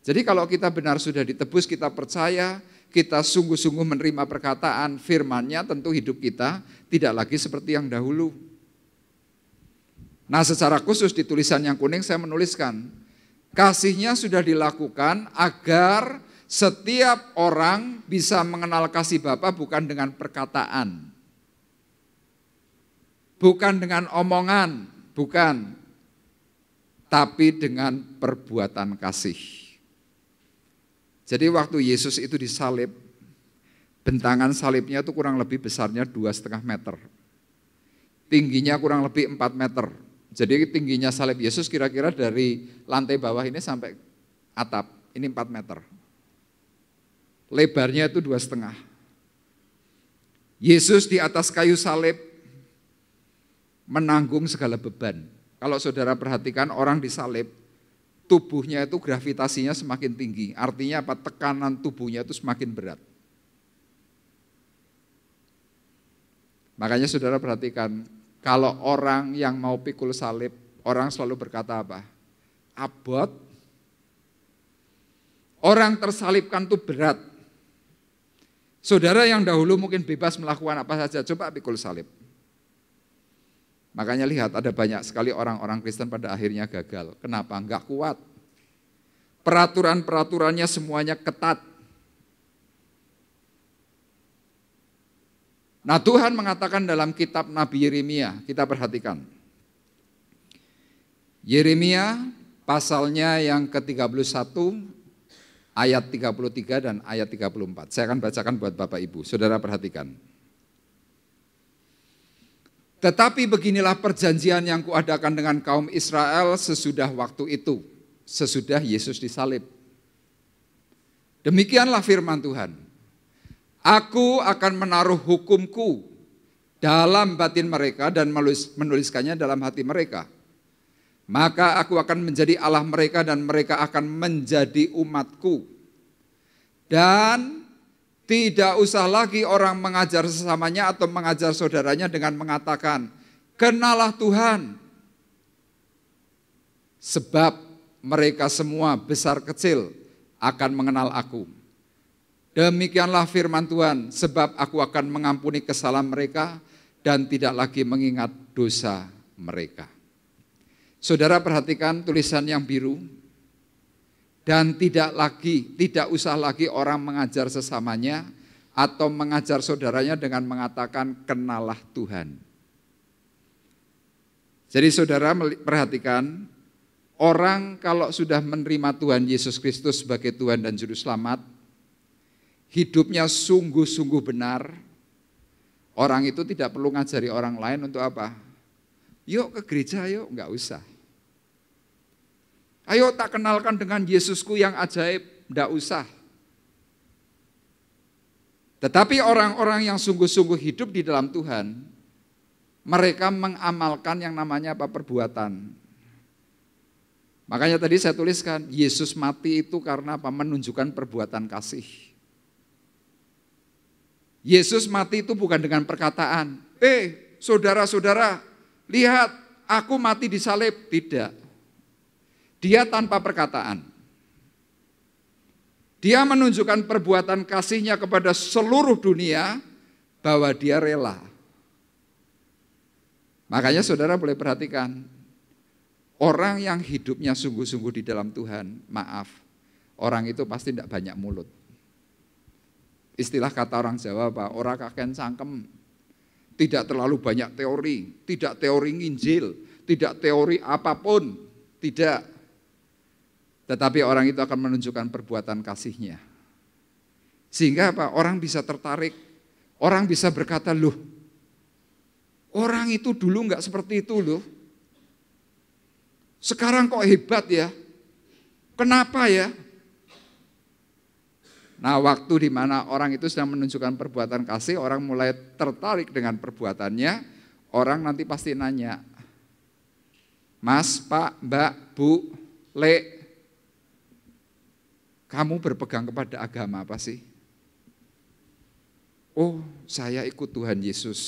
Jadi kalau kita benar sudah ditebus, kita percaya, kita sungguh-sungguh menerima perkataan firman-Nya, tentu hidup kita tidak lagi seperti yang dahulu. Nah, secara khusus di tulisan yang kuning saya menuliskan, kasih-Nya sudah dilakukan agar setiap orang bisa mengenal kasih Bapa bukan dengan perkataan, bukan dengan omongan, bukan, tapi dengan perbuatan kasih. Jadi waktu Yesus itu disalib, bentangan salibnya itu kurang lebih besarnya 2,5 meter, tingginya kurang lebih 4 meter. Jadi tingginya salib Yesus kira-kira dari lantai bawah ini sampai atap, ini 4 meter. Lebarnya itu 2,5. Yesus di atas kayu salib menanggung segala beban. Kalau saudara perhatikan orang disalib, tubuhnya itu gravitasinya semakin tinggi. Artinya apa? Tekanan tubuhnya itu semakin berat. Makanya saudara perhatikan, kalau orang yang mau pikul salib, orang selalu berkata apa? Abot. Orang tersalibkan itu berat. Saudara yang dahulu mungkin bebas melakukan apa saja, coba pikul salib. Makanya lihat ada banyak sekali orang-orang Kristen pada akhirnya gagal. Kenapa? Enggak kuat. Peraturan-peraturannya semuanya ketat. Nah, Tuhan mengatakan dalam kitab Nabi Yeremia, kita perhatikan. Yeremia pasalnya yang ke-31 ayat 33 dan ayat 34. Saya akan bacakan buat Bapak Ibu. Saudara perhatikan. Tetapi beginilah perjanjian yang kuadakan dengan kaum Israel sesudah waktu itu, sesudah Yesus disalib. Demikianlah firman Tuhan. Aku akan menaruh hukumku dalam batin mereka dan menuliskannya dalam hati mereka. Maka aku akan menjadi Allah mereka dan mereka akan menjadi umatku. Dan tidak usah lagi orang mengajar sesamanya atau mengajar saudaranya dengan mengatakan, kenalah Tuhan. Sebab mereka semua besar kecil akan mengenal aku. Demikianlah firman Tuhan, sebab aku akan mengampuni kesalahan mereka dan tidak lagi mengingat dosa mereka. Saudara perhatikan tulisan yang biru, dan tidak usah lagi orang mengajar sesamanya atau mengajar saudaranya dengan mengatakan kenalah Tuhan. Jadi saudara perhatikan, orang kalau sudah menerima Tuhan Yesus Kristus sebagai Tuhan dan Juru Selamat, hidupnya sungguh-sungguh benar, orang itu tidak perlu ngajari orang lain untuk apa? Yuk ke gereja yuk, enggak usah. Ayo tak kenalkan dengan Yesusku yang ajaib, enggak usah. Tetapi orang-orang yang sungguh-sungguh hidup di dalam Tuhan, Mereka mengamalkan yang namanya apa? Perbuatan. Makanya tadi saya tuliskan, Yesus mati itu karena apa? Menunjukkan perbuatan kasih. Yesus mati itu bukan dengan perkataan, saudara-saudara, lihat aku mati di salib. Tidak. Dia tanpa perkataan. Dia menunjukkan perbuatan kasihnya kepada seluruh dunia bahwa dia rela. Makanya saudara boleh perhatikan, orang yang hidupnya sungguh-sungguh di dalam Tuhan, maaf, orang itu pasti tidak banyak mulut. Istilah kata orang Jawa apa? Ora kaken cangkem. Tidak terlalu banyak teori, tidak teori nginjil, tidak teori apapun, tidak. Tetapi orang itu akan menunjukkan perbuatan kasihnya. Sehingga apa? Orang bisa tertarik, orang bisa berkata, loh, orang itu dulu enggak seperti itu loh. Sekarang kok hebat ya? Kenapa ya? Nah, waktu di mana orang itu sedang menunjukkan perbuatan kasih, orang mulai tertarik dengan perbuatannya, orang nanti pasti nanya, Mas, Pak, Mbak, Bu, Le, kamu berpegang kepada agama apa sih? Oh, saya ikut Tuhan Yesus.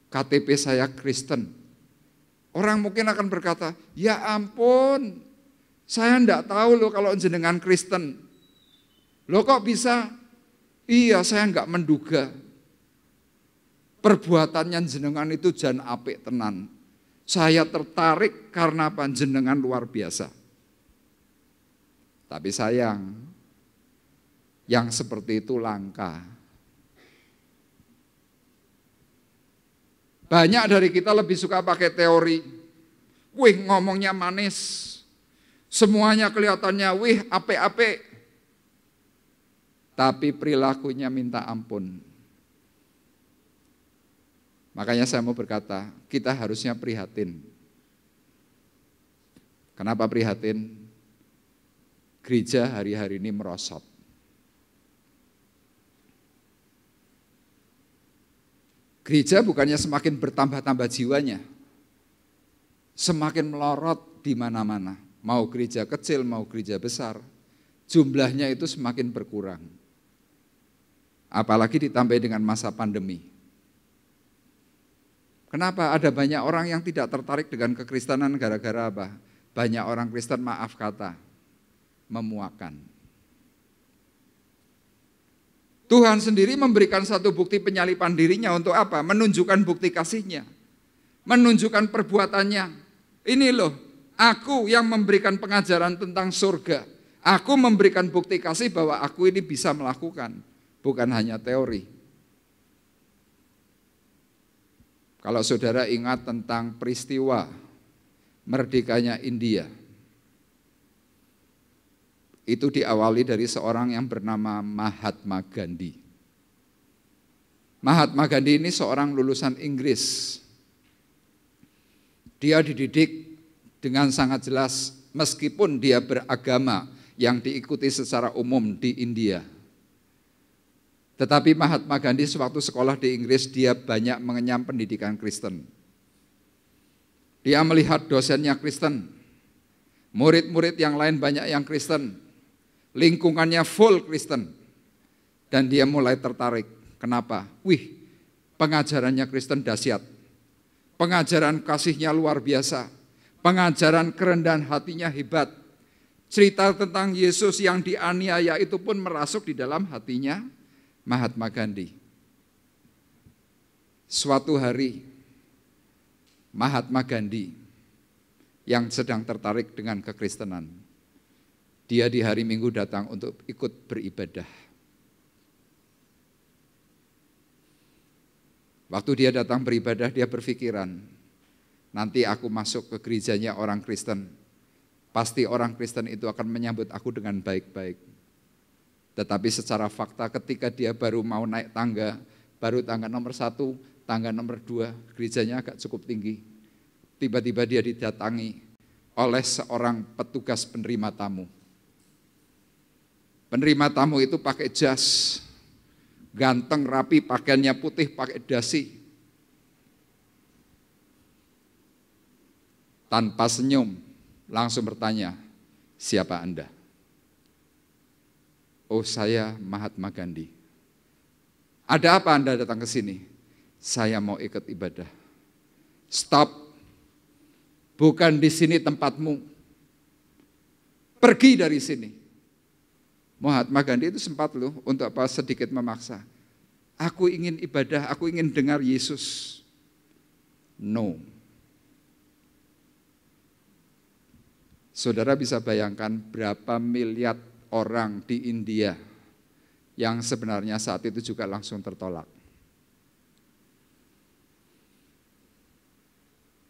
KTP saya Kristen. Orang mungkin akan berkata, ya ampun, saya enggak tahu loh kalau jenengan Kristen. Loh kok bisa? Iya, saya enggak menduga. Perbuatannya jenengan itu jan apik tenan. Saya tertarik karena panjenengan luar biasa. Tapi sayang, yang seperti itu langka. Banyak dari kita lebih suka pakai teori. Wih, ngomongnya manis. Semuanya kelihatannya, wih, apik-apik. Tapi perilakunya minta ampun. Makanya saya mau berkata, kita harusnya prihatin. Kenapa prihatin? Gereja hari-hari ini merosot. Gereja bukannya semakin bertambah-tambah jiwanya, semakin melorot di mana-mana. Mau gereja kecil, mau gereja besar, jumlahnya itu semakin berkurang. Apalagi ditambah dengan masa pandemi. Kenapa? Ada banyak orang yang tidak tertarik dengan kekristenan gara-gara apa? Banyak orang Kristen, maaf kata, memuakan. Tuhan sendiri memberikan satu bukti penyalipan dirinya untuk apa? Menunjukkan bukti kasihnya, menunjukkan perbuatannya. Ini loh, aku yang memberikan pengajaran tentang surga. Aku memberikan bukti kasih bahwa aku ini bisa melakukan, bukan hanya teori. Kalau saudara ingat tentang peristiwa merdekanya India, itu diawali dari seorang yang bernama Mahatma Gandhi. Mahatma Gandhi ini seorang lulusan Inggris. Dia dididik dengan sangat jelas meskipun dia beragama yang diikuti secara umum di India. Tetapi Mahatma Gandhi sewaktu sekolah di Inggris, dia banyak mengenyam pendidikan Kristen. Dia melihat dosennya Kristen, murid-murid yang lain banyak yang Kristen, lingkungannya full Kristen, dan dia mulai tertarik. Kenapa? Wih, pengajarannya Kristen dahsyat, pengajaran kasihnya luar biasa, pengajaran kerendahan hatinya hebat, cerita tentang Yesus yang dianiaya itu pun merasuk di dalam hatinya Mahatma Gandhi. Suatu hari, Mahatma Gandhi yang sedang tertarik dengan kekristenan, dia di hari Minggu datang untuk ikut beribadah. Waktu dia datang beribadah, dia berpikiran, nanti aku masuk ke gerejanya orang Kristen, pasti orang Kristen itu akan menyambut aku dengan baik-baik. Tetapi secara fakta ketika dia baru mau naik tangga, baru tangga nomor 1, tangga nomor 2, gerejanya agak cukup tinggi. Tiba-tiba dia didatangi oleh seorang petugas penerima tamu. Penerima tamu itu pakai jas, ganteng, rapi, pakaiannya putih, pakai dasi. tanpa senyum, langsung bertanya, siapa Anda? Oh, saya Mahatma Gandhi. Ada apa Anda datang ke sini? Saya mau ikut ibadah. Stop. Bukan di sini tempatmu. Pergi dari sini. Mahatma Gandhi itu sempat loh untuk apa sedikit memaksa. Aku ingin ibadah, aku ingin dengar Yesus. No. Saudara bisa bayangkan berapa miliar orang di India yang sebenarnya saat itu juga langsung tertolak.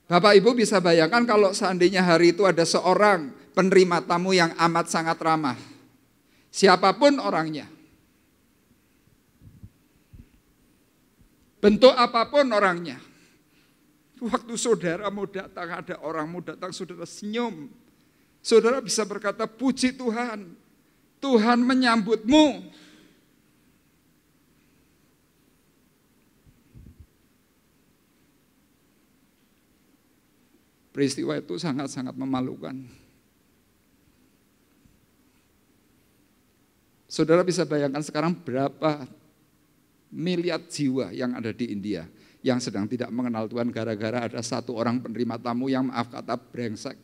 Bapak Ibu bisa bayangkan kalau seandainya hari itu ada seorang penerima tamu yang amat sangat ramah. Siapapun orangnya. Bentuk apapun orangnya. Waktu saudara mau datang, ada orang mau datang, saudara senyum. Saudara bisa berkata, puji Tuhan, Tuhan menyambutmu. Peristiwa itu sangat-sangat memalukan. Saudara bisa bayangkan sekarang berapa miliar jiwa yang ada di India yang sedang tidak mengenal Tuhan gara-gara ada satu orang penerima tamu yang maaf kata brengsek.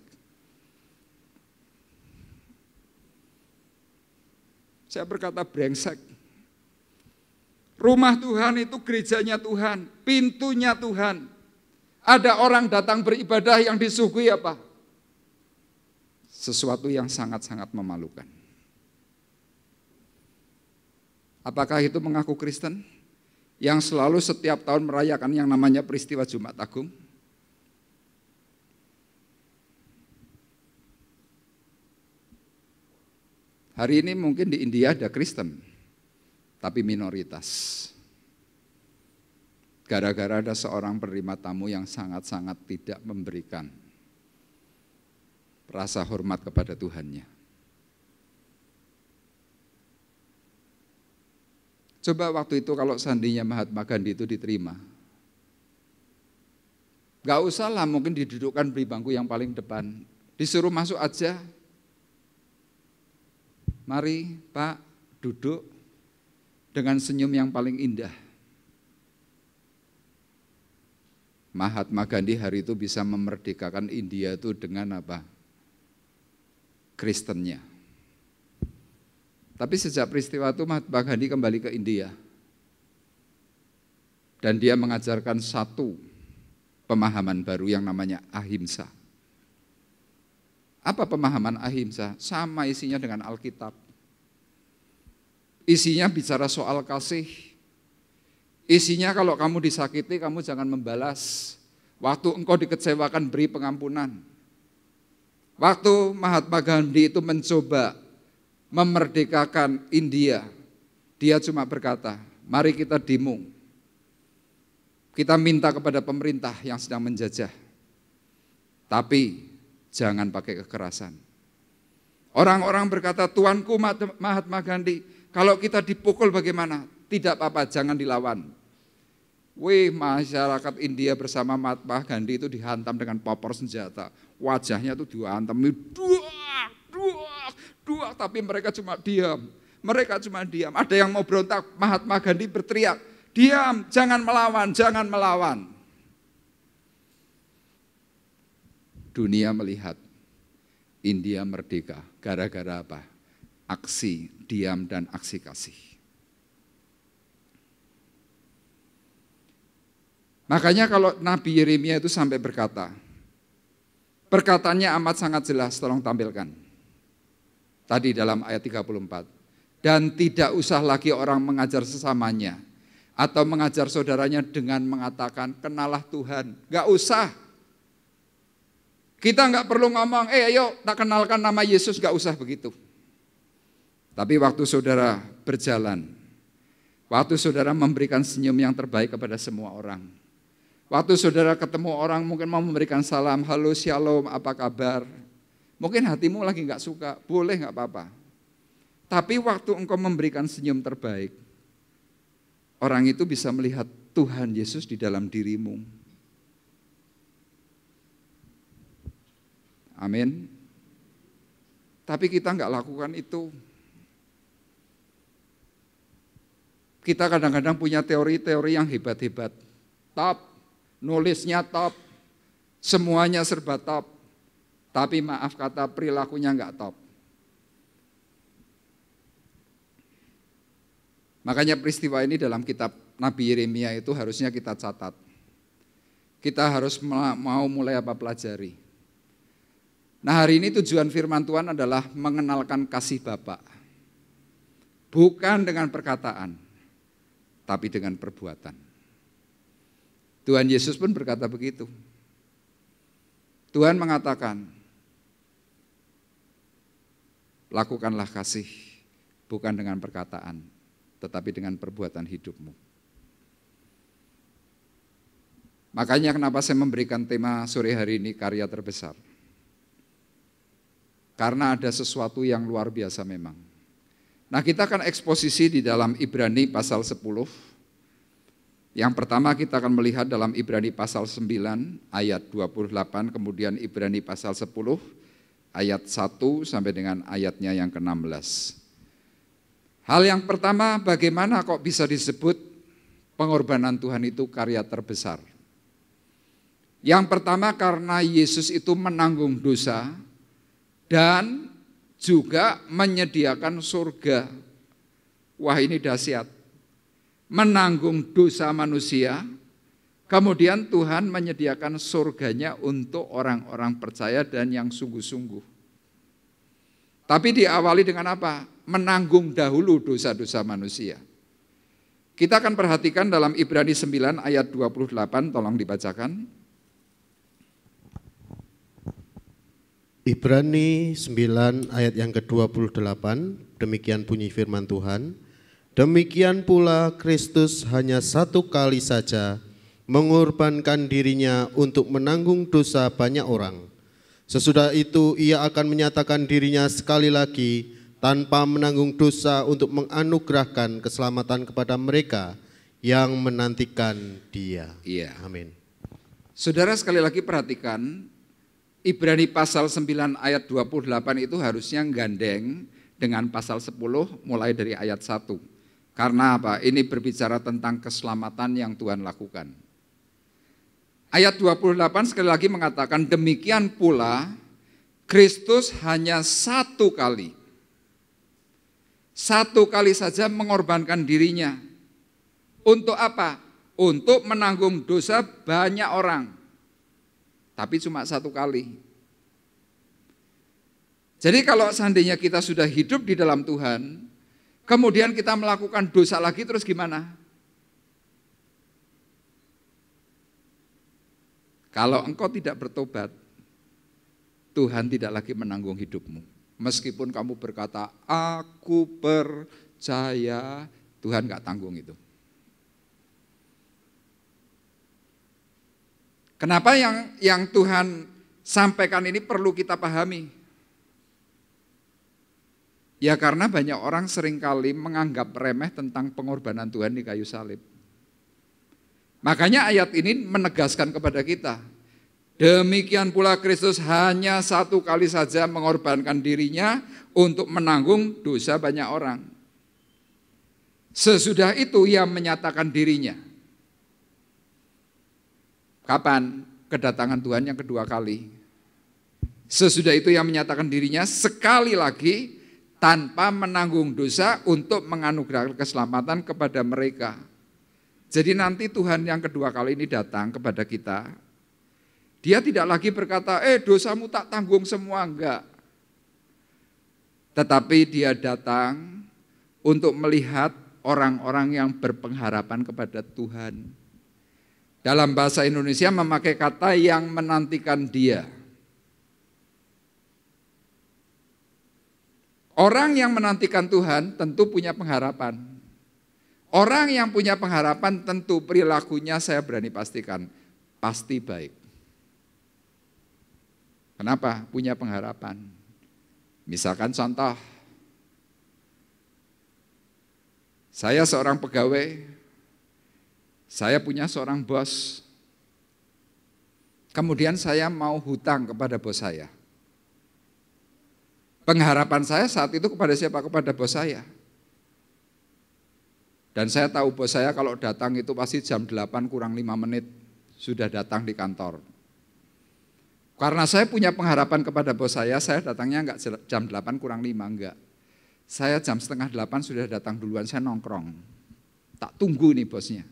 Saya berkata brengsek. Rumah Tuhan itu gerejanya Tuhan, pintunya Tuhan. Ada orang datang beribadah yang disuguhi apa? Sesuatu yang sangat-sangat memalukan. Apakah itu mengaku Kristen? Yang selalu setiap tahun merayakan yang namanya peristiwa Jumat Agung? Hari ini mungkin di India ada Kristen, tapi minoritas. Gara-gara ada seorang penerima tamu yang sangat-sangat tidak memberikan rasa hormat kepada Tuhannya. Coba waktu itu kalau seandainya Mahatma Gandhi itu diterima, gak usah lah mungkin didudukkan di bangku yang paling depan, disuruh masuk aja. Mari Pak duduk dengan senyum yang paling indah. Mahatma Gandhi hari itu bisa memerdekakan India itu dengan apa? Kristennya. Tapi sejak peristiwa itu Mahatma Gandhi kembali ke India. Dan dia mengajarkan satu pemahaman baru yang namanya ahimsa. Apa pemahaman ahimsa? Sama isinya dengan Alkitab. Isinya bicara soal kasih. Isinya kalau kamu disakiti, kamu jangan membalas. Waktu engkau dikecewakan, beri pengampunan. Waktu Mahatma Gandhi itu mencoba memerdekakan India, dia cuma berkata, mari kita demo. Kita minta kepada pemerintah yang sedang menjajah. Tapi jangan pakai kekerasan. Orang-orang berkata, Tuanku Mahatma Gandhi, kalau kita dipukul bagaimana? Tidak apa-apa, jangan dilawan. Wih, masyarakat India bersama Mahatma Gandhi itu dihantam dengan popor senjata. Wajahnya itu dihantam, duak, tapi mereka cuma diam. Mereka cuma diam. Ada yang mau berontak, Mahatma Gandhi berteriak, diam, jangan melawan, jangan melawan. Dunia melihat India merdeka gara-gara apa? Aksi diam dan aksi kasih. Makanya kalau Nabi Yeremia itu sampai berkata, perkataannya amat sangat jelas, tolong tampilkan. Tadi dalam ayat 34. Dan tidak usah lagi orang mengajar sesamanya atau mengajar saudaranya dengan mengatakan kenalah Tuhan. Gak usah. Kita nggak perlu ngomong, ayo tak kenalkan nama Yesus, nggak usah begitu. Tapi waktu saudara berjalan, waktu saudara memberikan senyum yang terbaik kepada semua orang, waktu saudara ketemu orang mungkin mau memberikan salam, halo shalom, apa kabar? Mungkin hatimu lagi nggak suka, boleh nggak apa-apa. Tapi waktu engkau memberikan senyum terbaik, orang itu bisa melihat Tuhan Yesus di dalam dirimu. Amin. Tapi kita nggak lakukan itu. Kita kadang-kadang punya teori-teori yang hebat-hebat. Top, nulisnya top, semuanya serba top. Tapi maaf kata perilakunya nggak top. Makanya peristiwa ini dalam kitab Nabi Yeremia itu harusnya kita catat. Kita harus mau mulai pelajari. Nah, hari ini tujuan firman Tuhan adalah mengenalkan kasih Bapa. Bukan dengan perkataan, tapi dengan perbuatan. Tuhan Yesus pun berkata begitu. Tuhan mengatakan, lakukanlah kasih, bukan dengan perkataan, tetapi dengan perbuatan hidupmu. Makanya kenapa saya memberikan tema sore hari ini karya terbesar. Karena ada sesuatu yang luar biasa memang. Nah, kita akan eksposisi di dalam Ibrani pasal 10. Yang pertama kita akan melihat dalam Ibrani pasal 9 ayat 28, kemudian Ibrani pasal 10 ayat 1 sampai dengan ayatnya yang ke-16. Hal yang pertama, bagaimana kok bisa disebut pengorbanan Tuhan itu karya terbesar? Yang pertama karena Yesus itu menanggung dosa dan juga menyediakan surga. Wah, ini dahsyat. Menanggung dosa manusia, kemudian Tuhan menyediakan surganya untuk orang-orang percaya dan yang sungguh-sungguh. Tapi diawali dengan apa? Menanggung dahulu dosa-dosa manusia. Kita akan perhatikan dalam Ibrani 9 ayat 28, tolong dibacakan. Ibrani 9 ayat yang ke-28, demikian bunyi firman Tuhan. Demikian pula Kristus hanya satu kali saja mengorbankan dirinya untuk menanggung dosa banyak orang. Sesudah itu ia akan menyatakan dirinya sekali lagi tanpa menanggung dosa untuk menganugerahkan keselamatan kepada mereka yang menantikan Dia. Iya. Amin. Saudara sekali lagi perhatikan, Ibrani pasal 9 ayat 28 itu harusnya gandeng dengan pasal 10 mulai dari ayat 1. Karena apa? Ini berbicara tentang keselamatan yang Tuhan lakukan. Ayat 28 sekali lagi mengatakan, demikian pula Kristus hanya satu kali saja mengorbankan dirinya. Untuk apa? Untuk menanggung dosa banyak orang. Tapi cuma satu kali. Jadi kalau seandainya kita sudah hidup di dalam Tuhan, kemudian kita melakukan dosa lagi, terus gimana? Kalau engkau tidak bertobat, Tuhan tidak lagi menanggung hidupmu. Meskipun kamu berkata, aku percaya, Tuhan gak tanggung itu. Kenapa yang Tuhan sampaikan ini perlu kita pahami? Ya karena banyak orang seringkali menganggap remeh tentang pengorbanan Tuhan di kayu salib. Makanya ayat ini menegaskan kepada kita, demikian pula Kristus hanya satu kali saja mengorbankan dirinya untuk menanggung dosa banyak orang. Sesudah itu ia menyatakan dirinya. Kapan? Kedatangan Tuhan yang kedua kali. Sesudah itu ia menyatakan dirinya sekali lagi tanpa menanggung dosa untuk menganugerahkan keselamatan kepada mereka. Jadi nanti Tuhan yang kedua kali ini datang kepada kita. Dia tidak lagi berkata, dosamu tak tanggung semua, enggak. Tetapi dia datang untuk melihat orang-orang yang berpengharapan kepada Tuhan. Dalam bahasa Indonesia memakai kata yang menantikan Dia. Orang yang menantikan Tuhan tentu punya pengharapan. Orang yang punya pengharapan tentu perilakunya saya berani pastikan pasti baik. Kenapa? Punya pengharapan. Misalkan contoh, saya seorang pegawai, saya punya seorang bos, kemudian saya mau hutang kepada bos saya. Pengharapan saya saat itu kepada siapa? Kepada bos saya. Dan saya tahu bos saya kalau datang itu pasti jam 8 kurang 5 menit sudah datang di kantor. Karena saya punya pengharapan kepada bos saya datangnya enggak jam 8 kurang 5, enggak. Saya jam setengah 8 sudah datang duluan, saya nongkrong. Tak tunggu nih bosnya.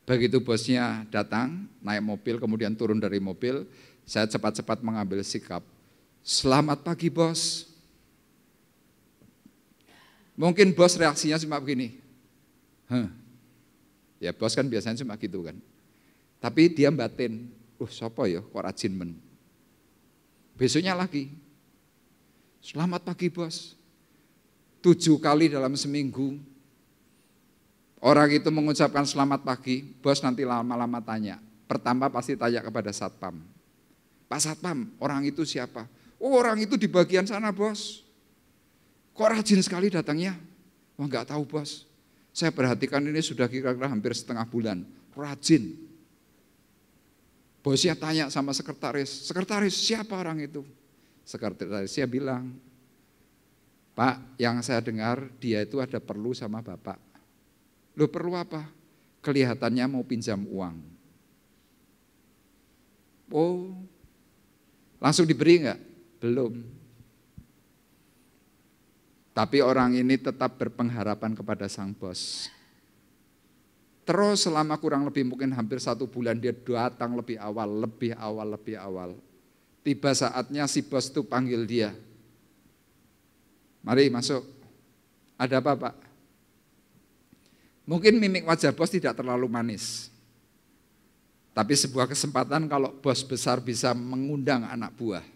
Begitu bosnya datang, naik mobil, kemudian turun dari mobil, saya cepat-cepat mengambil sikap. Selamat pagi bos. Mungkin bos reaksinya cuma begini. Ya bos kan biasanya cuma gitu kan. Tapi dia batin, sopo ya kok rajin men. Besoknya lagi, selamat pagi bos. 7 kali dalam seminggu, orang itu mengucapkan selamat pagi, bos nanti lama-lama tanya. Pertama pasti tanya kepada satpam. Pak satpam, orang itu siapa? Oh orang itu di bagian sana bos. Kok rajin sekali datangnya? Wah enggak tahu bos. Saya perhatikan ini sudah kira-kira hampir setengah bulan. Rajin. Bosnya tanya sama sekretaris, sekretaris siapa orang itu? Sekretarisnya bilang, Pak, yang saya dengar dia itu ada perlu sama Bapak. Loh perlu apa? Kelihatannya mau pinjam uang. Oh, langsung diberi enggak? Belum. Tapi orang ini tetap berpengharapan kepada sang bos. Terus selama kurang lebih mungkin hampir 1 bulan dia datang lebih awal. Tiba saatnya si bos itu panggil dia. Mari masuk. Ada apa Pak? Mungkin mimik wajah bos tidak terlalu manis. Tapi sebuah kesempatan kalau bos besar bisa mengundang anak buah.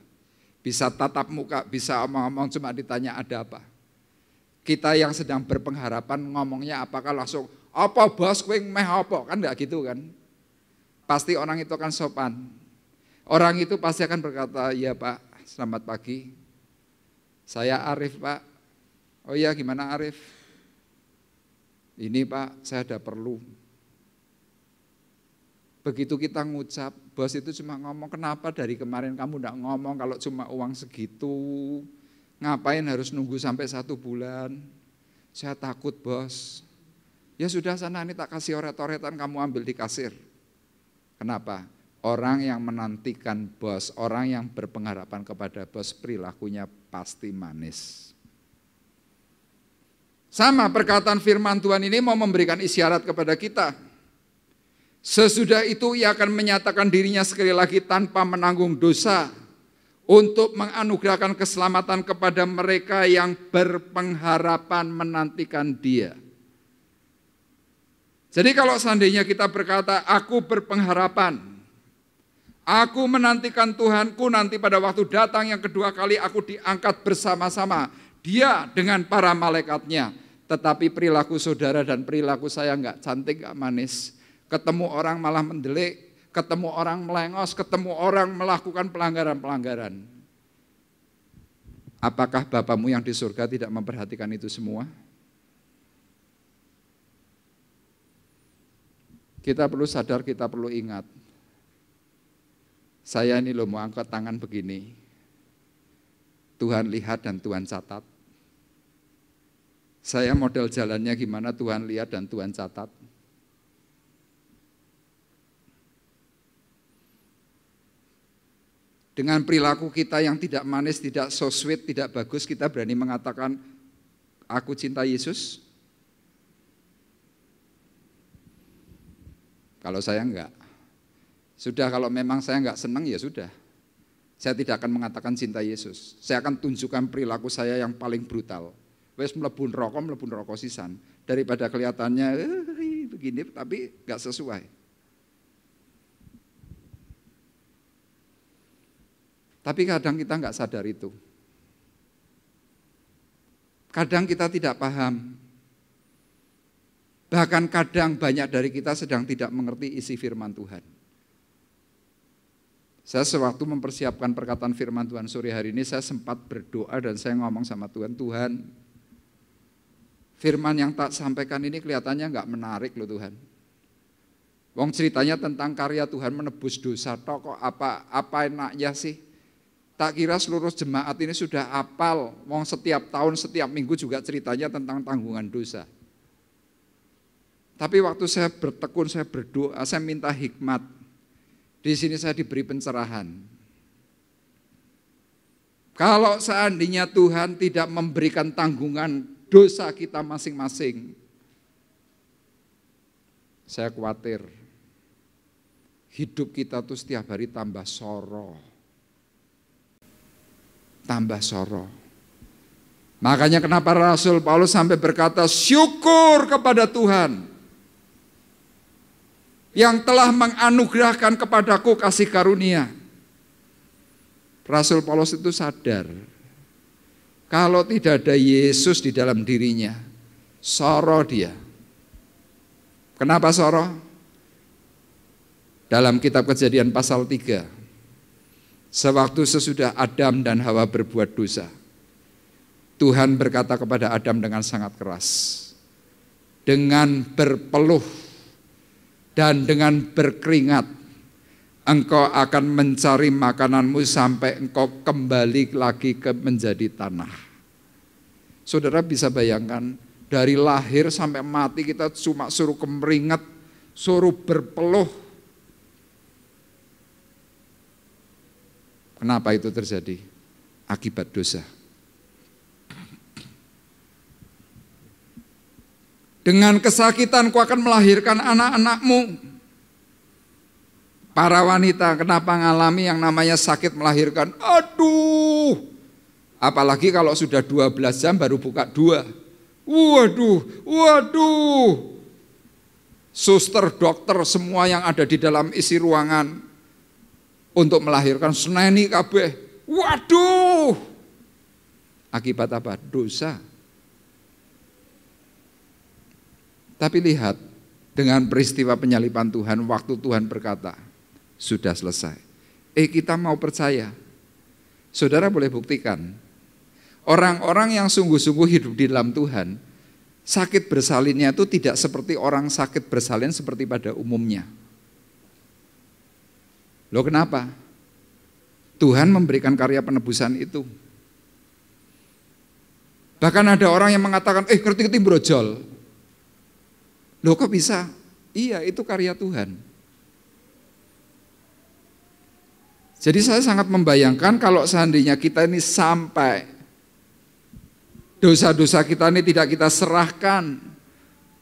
Bisa tatap muka, bisa omong-omong cuma ditanya ada apa. Kita yang sedang berpengharapan ngomongnya apakah langsung, apa bos kowe meh apa? Kan enggak gitu kan. Pasti orang itu akan sopan. Orang itu pasti akan berkata, iya Pak, selamat pagi. Saya Arif Pak. Oh iya gimana Arif? Ini Pak, saya ada perlu. Begitu kita ngucap, bos itu cuma ngomong, kenapa dari kemarin kamu enggak ngomong kalau cuma uang segitu? Ngapain harus nunggu sampai 1 bulan? Saya takut bos. Ya sudah sana ini tak kasih oret-oretan kamu ambil di kasir. Kenapa? Orang yang menantikan bos, orang yang berpengharapan kepada bos perilakunya pasti manis. Sama perkataan firman Tuhan ini mau memberikan isyarat kepada kita. Sesudah itu ia akan menyatakan dirinya sekali lagi tanpa menanggung dosa untuk menganugerahkan keselamatan kepada mereka yang berpengharapan menantikan Dia. Jadi kalau seandainya kita berkata, aku berpengharapan, aku menantikan Tuhanku nanti pada waktu datang yang kedua kali aku diangkat bersama-sama Dia dengan para malaikatnya. Tetapi perilaku saudara dan perilaku saya enggak cantik, enggak manis. Ketemu orang malah mendelik, ketemu orang melengos, ketemu orang melakukan pelanggaran-pelanggaran. Apakah Bapamu yang di surga tidak memperhatikan itu semua? Kita perlu sadar, kita perlu ingat. Saya ini loh mau angkat tangan begini. Tuhan lihat dan Tuhan catat. Saya model jalannya gimana Tuhan lihat dan Tuhan catat. Dengan perilaku kita yang tidak manis, tidak so sweet, tidak bagus, kita berani mengatakan, aku cinta Yesus? Kalau saya enggak. Sudah kalau memang saya enggak senang, ya sudah. Saya tidak akan mengatakan cinta Yesus. Saya akan tunjukkan perilaku saya yang paling brutal. Wes mlebu rokok sisan. Daripada kelihatannya begini, tapi enggak sesuai. Tapi kadang kita enggak sadar itu. Kadang kita tidak paham. Bahkan kadang banyak dari kita sedang tidak mengerti isi firman Tuhan. Saya sewaktu mempersiapkan perkataan firman Tuhan sore hari ini, saya sempat berdoa dan saya ngomong sama Tuhan, Tuhan, firman yang tak sampaikan ini kelihatannya enggak menarik loh Tuhan. Wong ceritanya tentang karya Tuhan menebus dosa, kok apa enaknya sih? Tak kira seluruh jemaat ini sudah apal, wong setiap tahun, setiap minggu juga ceritanya tentang tanggungan dosa. Tapi waktu saya bertekun, saya berdoa, saya minta hikmat. Di sini saya diberi pencerahan. Kalau seandainya Tuhan tidak memberikan tanggungan dosa kita masing-masing, saya khawatir hidup kita tuh setiap hari tambah soro. Tambah soro. Makanya kenapa Rasul Paulus sampai berkata, syukur kepada Tuhan yang telah menganugerahkan kepadaku kasih karunia. Rasul Paulus itu sadar, kalau tidak ada Yesus di dalam dirinya, soro dia. Kenapa soro? Dalam kitab Kejadian pasal 3, sewaktu sesudah Adam dan Hawa berbuat dosa, Tuhan berkata kepada Adam dengan sangat keras, dengan berpeluh dan dengan berkeringat, engkau akan mencari makananmu sampai engkau kembali lagi menjadi tanah. Saudara bisa bayangkan, dari lahir sampai mati kita cuma suruh kemeringat, suruh berpeluh. Kenapa itu terjadi? Akibat dosa. Dengan kesakitan kau akan melahirkan anak-anakmu. Para wanita kenapa ngalami yang namanya sakit melahirkan? Aduh, apalagi kalau sudah 12 jam baru buka 2. Waduh. Suster, dokter, semua yang ada di dalam isi ruangan untuk melahirkan seneni kabeh. Waduh. Akibat apa? Dosa. Tapi lihat, dengan peristiwa penyaliban Tuhan, waktu Tuhan berkata, sudah selesai. Kita mau percaya. Saudara boleh buktikan, orang-orang yang sungguh-sungguh hidup di dalam Tuhan, sakit bersalinnya itu tidak seperti orang sakit bersalin seperti pada umumnya. Loh kenapa? Tuhan memberikan karya penebusan itu. Bahkan ada orang yang mengatakan, ngerti-ngerti brojol. Loh kok bisa? Iya, itu karya Tuhan. Jadi saya sangat membayangkan kalau seandainya kita ini sampai dosa-dosa kita ini tidak kita serahkan,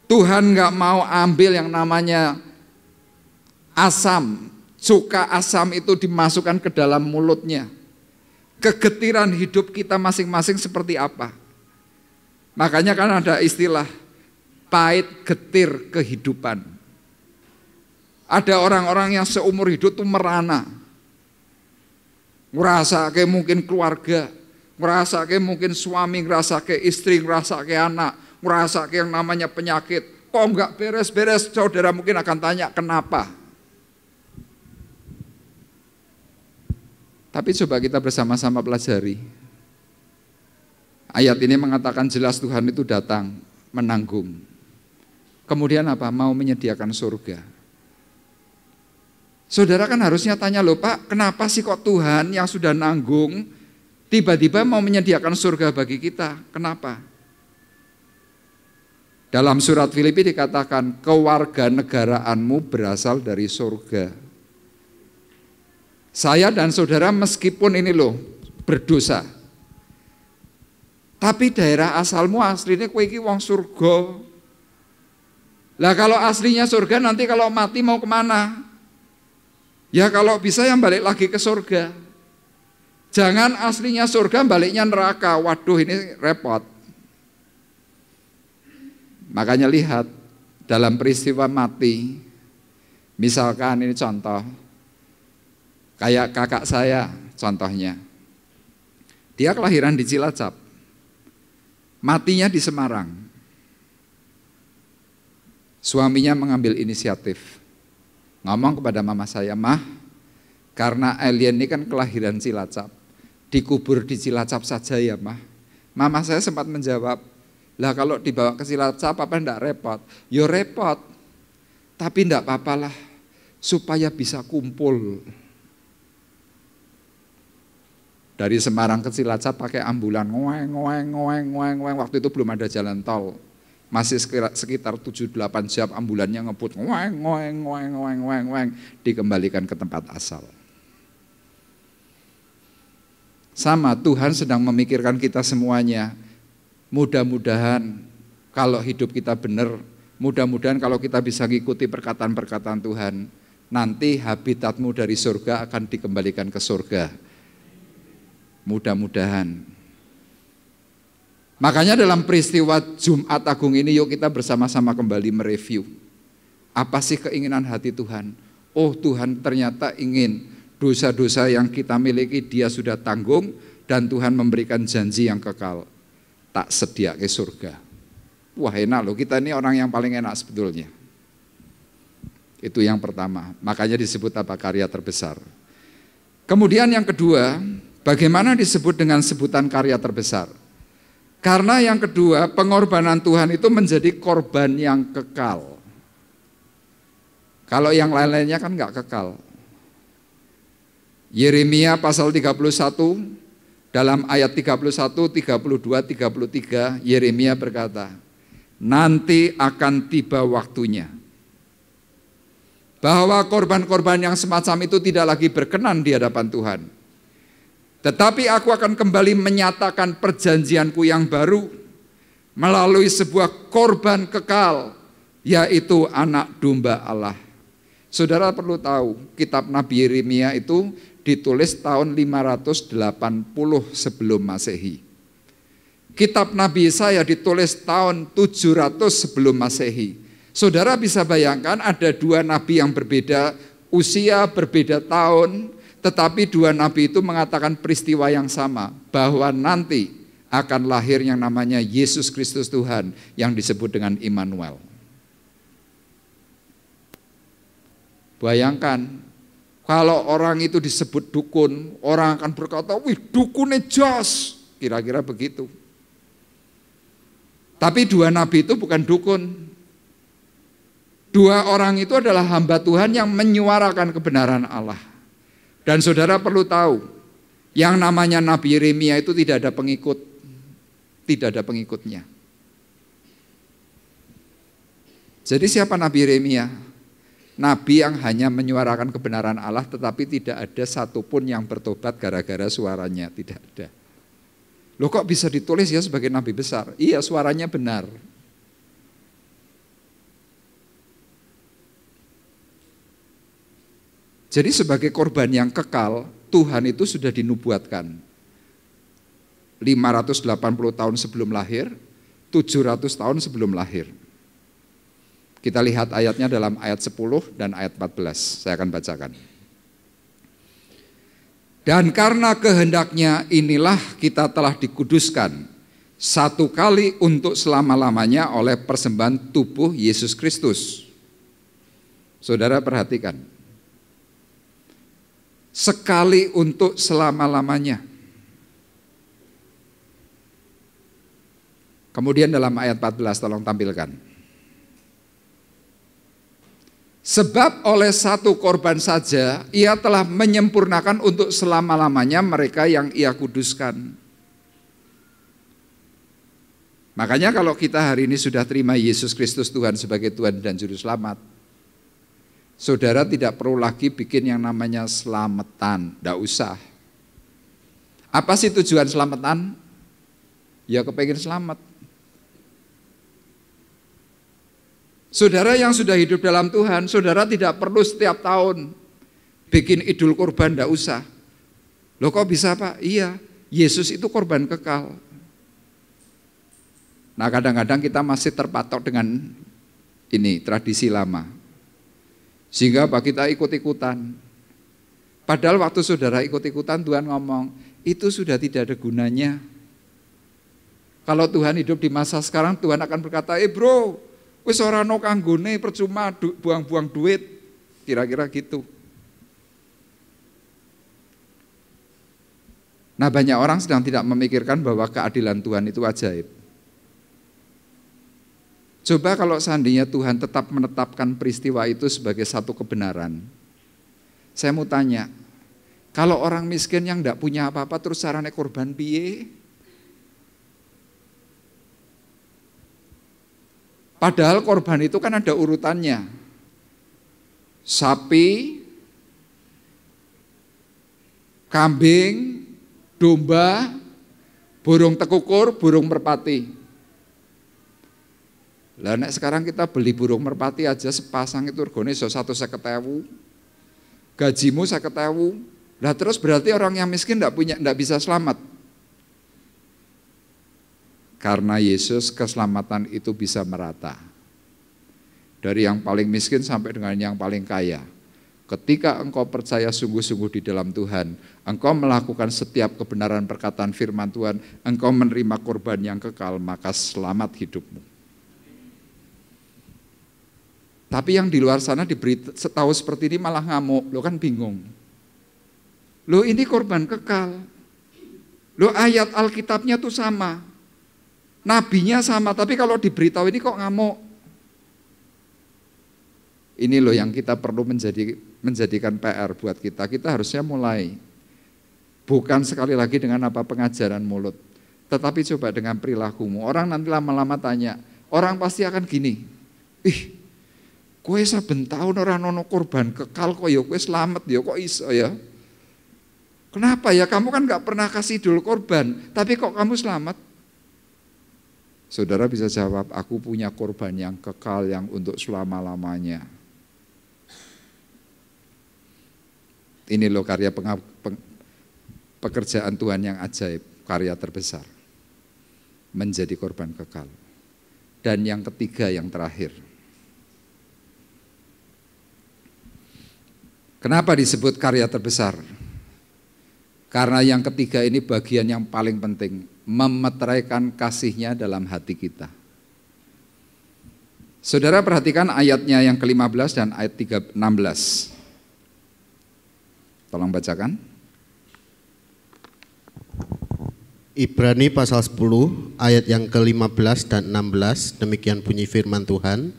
Tuhan gak mau ambil yang namanya asam, cuka asam itu dimasukkan ke dalam mulutnya. Kegetiran hidup kita masing-masing seperti apa? Makanya kan ada istilah pahit getir kehidupan. Ada orang-orang yang seumur hidup tuh merana. Ngerasa kayak mungkin keluarga, ngerasa kayak mungkin suami, ngerasa kayak istri, ngerasa kayak anak, ngerasa kayak yang namanya penyakit. Kok enggak beres-beres? Saudara mungkin akan tanya kenapa. Tapi coba kita bersama-sama pelajari. Ayat ini mengatakan jelas Tuhan itu datang menanggung. Kemudian apa? Mau menyediakan surga. Saudara kan harusnya tanya, loh Pak, kenapa sih kok Tuhan yang sudah nanggung tiba-tiba mau menyediakan surga bagi kita? Kenapa? Dalam surat Filipi dikatakan, kewarganegaraanmu berasal dari surga. Saya dan saudara meskipun ini loh berdosa, tapi daerah asalmu aslinya kowe iki wong surga. Lah kalau aslinya surga nanti kalau mati mau kemana? Ya kalau bisa yang balik lagi ke surga. Jangan aslinya surga baliknya neraka. Waduh ini repot. Makanya lihat dalam peristiwa mati, misalkan ini contoh, kayak kakak saya contohnya. Dia kelahiran di Cilacap, matinya di Semarang. Suaminya mengambil inisiatif, ngomong kepada mama saya, Mah, karena alien ini kan kelahiran Cilacap, dikubur di Cilacap saja ya Mah. Mama saya sempat menjawab, lah kalau dibawa ke Cilacap apa enggak repot? Yo repot, tapi enggak apa-apalah, supaya bisa kumpul. Dari Semarang ke Cilacap pakai ambulan, ngoeng. Waktu itu belum ada jalan tol. Masih sekitar 7-8 jam ambulannya ngebut, ngoeng, dikembalikan ke tempat asal. Sama, Tuhan sedang memikirkan kita semuanya. Mudah-mudahan kalau hidup kita benar, mudah-mudahan kalau kita bisa mengikuti perkataan-perkataan Tuhan, nanti habitatmu dari surga akan dikembalikan ke surga. Mudah-mudahan. Makanya dalam peristiwa Jumat Agung ini, yuk kita bersama-sama kembali mereview. Apa sih keinginan hati Tuhan? Oh, Tuhan ternyata ingin dosa-dosa yang kita miliki Dia sudah tanggung, dan Tuhan memberikan janji yang kekal. Tak sedia ke surga. Wah, enak loh, kita ini orang yang paling enak sebetulnya. Itu yang pertama, makanya disebut apa? Karya terbesar. Kemudian yang kedua, bagaimana disebut dengan sebutan karya terbesar? Karena yang kedua, pengorbanan Tuhan itu menjadi korban yang kekal. Kalau yang lain-lainnya kan enggak kekal. Yeremia pasal 31, dalam ayat 31, 32, 33, Yeremia berkata, nanti akan tiba waktunya bahwa korban-korban yang semacam itu tidak lagi berkenan di hadapan Tuhan. Tetapi aku akan kembali menyatakan perjanjianku yang baru melalui sebuah korban kekal, yaitu anak domba Allah. Saudara perlu tahu, kitab Nabi Yeremia itu ditulis tahun 580 sebelum Masehi. Kitab Nabi Yesaya ditulis tahun 700 sebelum Masehi. Saudara bisa bayangkan ada dua nabi yang berbeda, usia berbeda tahun, tetapi dua nabi itu mengatakan peristiwa yang sama, bahwa nanti akan lahir yang namanya Yesus Kristus Tuhan yang disebut dengan Immanuel. Bayangkan, kalau orang itu disebut dukun, orang akan berkata, wih dukunnya jos, kira-kira begitu. Tapi dua nabi itu bukan dukun. Dua orang itu adalah hamba Tuhan yang menyuarakan kebenaran Allah. Dan saudara perlu tahu, yang namanya Nabi Yeremia itu tidak ada pengikut, tidak ada pengikutnya. Jadi siapa Nabi Yeremia? Nabi yang hanya menyuarakan kebenaran Allah, tetapi tidak ada satupun yang bertobat gara-gara suaranya, tidak ada. Loh kok bisa ditulis ya sebagai nabi besar? Iya, suaranya benar. Jadi sebagai korban yang kekal, Tuhan itu sudah dinubuatkan 580 tahun sebelum lahir, 700 tahun sebelum lahir. Kita lihat ayatnya dalam ayat 10 dan ayat 14, saya akan bacakan. Dan karena kehendaknya inilah kita telah dikuduskan satu kali untuk selama-lamanya oleh persembahan tubuh Yesus Kristus. Saudara perhatikan, sekali untuk selama-lamanya. Kemudian dalam ayat 14 tolong tampilkan. Sebab oleh satu korban saja ia telah menyempurnakan untuk selama-lamanya mereka yang ia kuduskan. Makanya kalau kita hari ini sudah terima Yesus Kristus Tuhan sebagai Tuhan dan Juru Selamat, saudara tidak perlu lagi bikin yang namanya selamatan, tidak usah. Apa sih tujuan selamatan? Ya kepengen selamat. Saudara yang sudah hidup dalam Tuhan, saudara tidak perlu setiap tahun bikin idul kurban, tidak usah. Loh kok bisa Pak? Iya, Yesus itu korban kekal. Nah kadang-kadang kita masih terpatok dengan ini, tradisi lama. Sehingga Pak kita ikut-ikutan. Padahal waktu saudara ikut-ikutan Tuhan ngomong, itu sudah tidak ada gunanya. Kalau Tuhan hidup di masa sekarang, Tuhan akan berkata, bro, wis ora ono kanggone percuma buang-buang duit, kira-kira gitu. Nah banyak orang sedang tidak memikirkan bahwa keadilan Tuhan itu ajaib. Coba kalau seandainya Tuhan tetap menetapkan peristiwa itu sebagai satu kebenaran. Saya mau tanya, Kalau orang miskin yang tidak punya apa-apa terus caranya korban piye? Padahal korban itu kan ada urutannya. Sapi, kambing, domba, burung tekukur, burung merpati. Lah nek sekarang kita beli burung merpati aja sepasang itu regane iso 150.000. Gajimu 50.000. Lah terus berarti orang yang miskin enggak bisa selamat. Karena Yesus keselamatan itu bisa merata. Dari yang paling miskin sampai dengan yang paling kaya. Ketika engkau percaya sungguh-sungguh di dalam Tuhan, engkau melakukan setiap kebenaran perkataan firman Tuhan, engkau menerima korban yang kekal, maka selamat hidupmu. Tapi yang di luar sana diberi tahu seperti ini malah ngamuk, lo kan bingung. Lo ini korban kekal. Lo ayat Alkitabnya tuh sama. Nabinya sama, tapi kalau diberitahu ini kok ngamuk. Ini loh yang kita perlu menjadikan PR buat kita. Kita harusnya mulai. Bukan sekali lagi dengan apa pengajaran mulut. Tetapi coba dengan perilakumu. Orang nanti lama-lama tanya. Orang pasti akan gini. Ih, kowe saben taun ora ono korban kekal kok ya kowe selamat ya kok iso ya. Kenapa ya? Kamu kan gak pernah kasih dul korban. Tapi kok kamu selamat? Saudara bisa jawab, aku punya korban yang kekal yang untuk selama-lamanya. Ini loh karya pekerjaan Tuhan yang ajaib, karya terbesar. Menjadi korban kekal. Dan yang ketiga, yang terakhir. Kenapa disebut karya terbesar? Karena yang ketiga ini bagian yang paling penting. Memeteraikan kasihnya dalam hati kita. Saudara perhatikan ayatnya yang ke-15 dan ayat 16. Tolong bacakan. Ibrani pasal 10 ayat yang ke-15 dan 16, demikian bunyi firman Tuhan.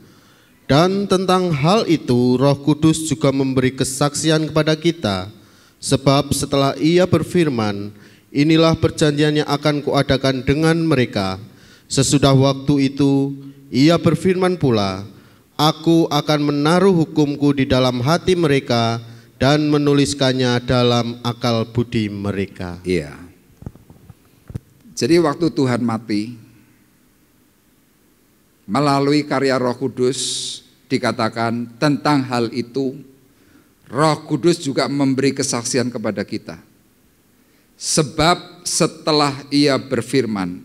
Dan tentang hal itu Roh Kudus juga memberi kesaksian kepada kita, sebab setelah Ia berfirman, inilah perjanjian yang akan kuadakan dengan mereka. Sesudah waktu itu Ia berfirman pula, aku akan menaruh hukumku di dalam hati mereka dan menuliskannya dalam akal budi mereka. Iya. Jadi waktu Tuhan mati, melalui karya Roh Kudus dikatakan tentang hal itu, Roh Kudus juga memberi kesaksian kepada kita. Sebab setelah Ia berfirman,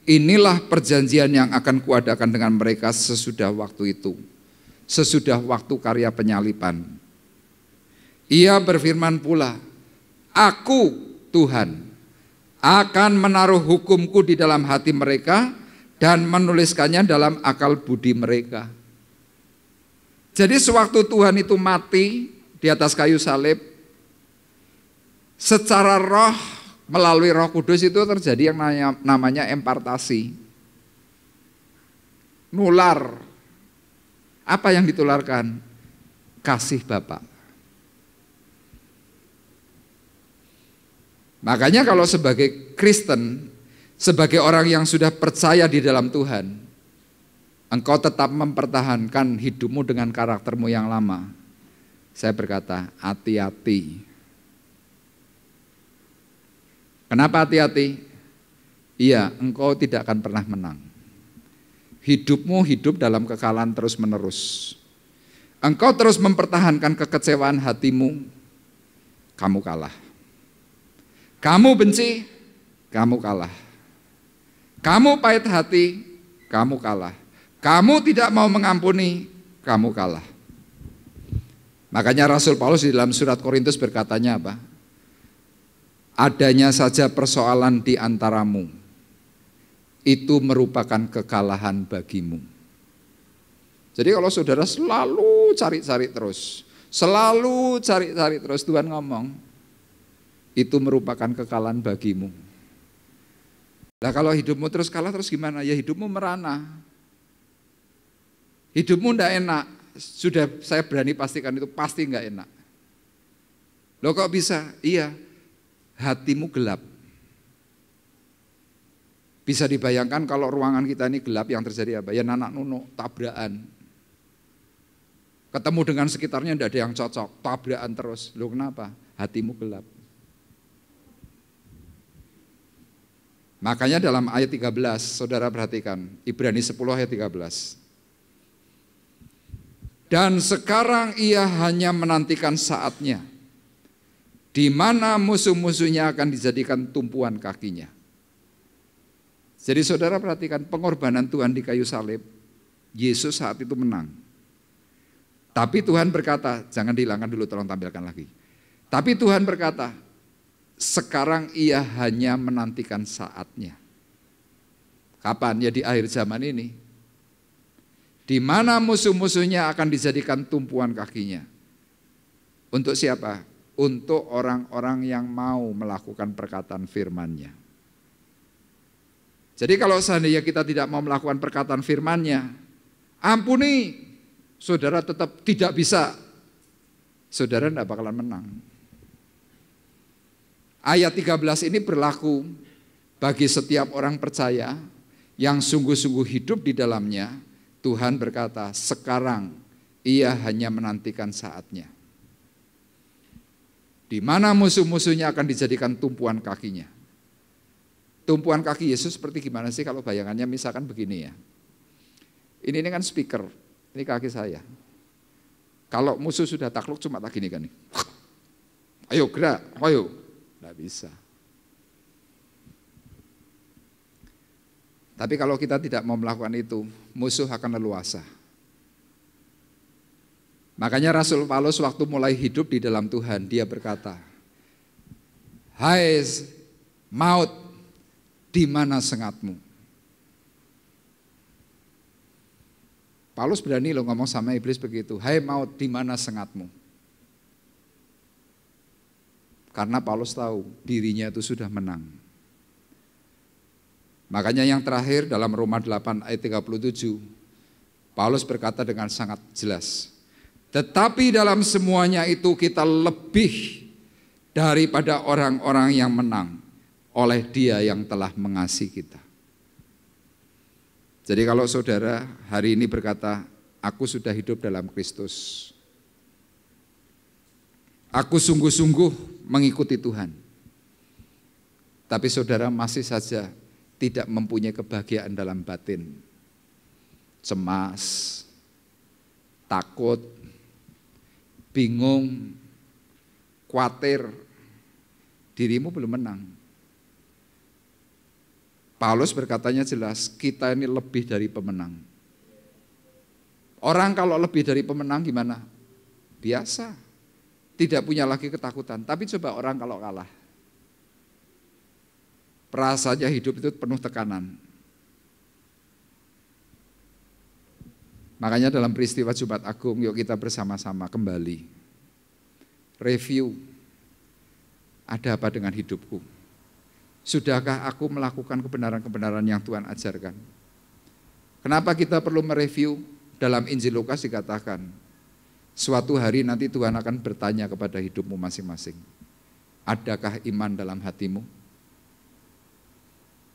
inilah perjanjian yang akan kuadakan dengan mereka sesudah waktu itu, sesudah waktu karya penyaliban. Ia berfirman pula, aku Tuhan akan menaruh hukumku di dalam hati mereka dan menuliskannya dalam akal budi mereka. Jadi sewaktu Tuhan itu mati di atas kayu salib, secara roh melalui Roh Kudus itu terjadi yang namanya impartasi. Nular. Apa yang ditularkan? Kasih Bapa. Makanya kalau sebagai Kristen, sebagai orang yang sudah percaya di dalam Tuhan, engkau tetap mempertahankan hidupmu dengan karaktermu yang lama. Saya berkata, hati-hati. Kenapa hati-hati? Iya, engkau tidak akan pernah menang. Hidupmu hidup dalam kekalahan terus-menerus. Engkau terus mempertahankan kekecewaan hatimu, kamu kalah. Kamu benci, kamu kalah. Kamu pahit hati, kamu kalah. Kamu tidak mau mengampuni, kamu kalah. Makanya Rasul Paulus di dalam surat Korintus berkatanya apa? Adanya saja persoalan di antaramu, itu merupakan kekalahan bagimu. Jadi kalau saudara selalu cari-cari terus, Tuhan ngomong, itu merupakan kekalahan bagimu. Nah kalau hidupmu terus kalah terus gimana? Ya hidupmu merana. Hidupmu enggak enak. Sudah saya berani pastikan itu pasti enggak enak. Loh kok bisa? Iya, hatimu gelap. Bisa dibayangkan kalau ruangan kita ini gelap, yang terjadi apa? Ya nanak nunuk, tabrakan. Ketemu dengan sekitarnya tidak ada yang cocok, tabrakan terus. Loh kenapa? Hatimu gelap. Makanya dalam ayat 13, saudara perhatikan, Ibrani 10 ayat 13. Dan sekarang ia hanya menantikan saatnya, di mana musuh-musuhnya akan dijadikan tumpuan kakinya. Jadi saudara perhatikan pengorbanan Tuhan di kayu salib, Yesus saat itu menang. Tapi Tuhan berkata, jangan dihilangkan dulu, tolong tampilkan lagi. Tapi Tuhan berkata, sekarang ia hanya menantikan saatnya. Kapan? Ya di akhir zaman ini. Di mana musuh-musuhnya akan dijadikan tumpuan kakinya. Untuk siapa? Untuk orang-orang yang mau melakukan perkataan firman-Nya. Jadi kalau seandainya kita tidak mau melakukan perkataan firman-Nya, ampuni, saudara tetap tidak bisa. Saudara tidak bakalan menang. Ayat 13 ini berlaku bagi setiap orang percaya yang sungguh-sungguh hidup di dalamnya. Tuhan berkata, sekarang ia hanya menantikan saatnya. Di mana musuh-musuhnya akan dijadikan tumpuan kakinya. Tumpuan kaki Yesus seperti gimana sih kalau bayangannya misalkan begini ya. Ini kan speaker, ini kaki saya. Kalau musuh sudah takluk cuma tak gini kan nih. Ayo gerak, ayo. Tidak bisa. Tapi kalau kita tidak mau melakukan itu, musuh akan leluasa. Makanya Rasul Paulus waktu mulai hidup di dalam Tuhan, dia berkata, hai maut, di mana sengatmu? Paulus berani loh ngomong sama iblis begitu, hai maut, di mana sengatmu? Karena Paulus tahu dirinya itu sudah menang. Makanya yang terakhir dalam Roma 8 ayat 37, Paulus berkata dengan sangat jelas, tetapi dalam semuanya itu kita lebih daripada orang-orang yang menang oleh Dia yang telah mengasihi kita. Jadi kalau saudara hari ini berkata, aku sudah hidup dalam Kristus, aku sungguh-sungguh mengikuti Tuhan, tapi saudara masih saja tidak mempunyai kebahagiaan dalam batin, cemas, takut, bingung, khawatir, dirimu belum menang. Paulus berkatanya jelas, kita ini lebih dari pemenang. Orang kalau lebih dari pemenang gimana? Biasa, tidak punya lagi ketakutan. Tapi coba orang kalau kalah, perasaannya hidup itu penuh tekanan. Makanya dalam peristiwa Jumat Agung, yuk kita bersama-sama kembali review, ada apa dengan hidupku? Sudahkah aku melakukan kebenaran-kebenaran yang Tuhan ajarkan? Kenapa kita perlu mereview? Dalam Injil Lukas dikatakan, suatu hari nanti Tuhan akan bertanya kepada hidupmu masing-masing, adakah iman dalam hatimu?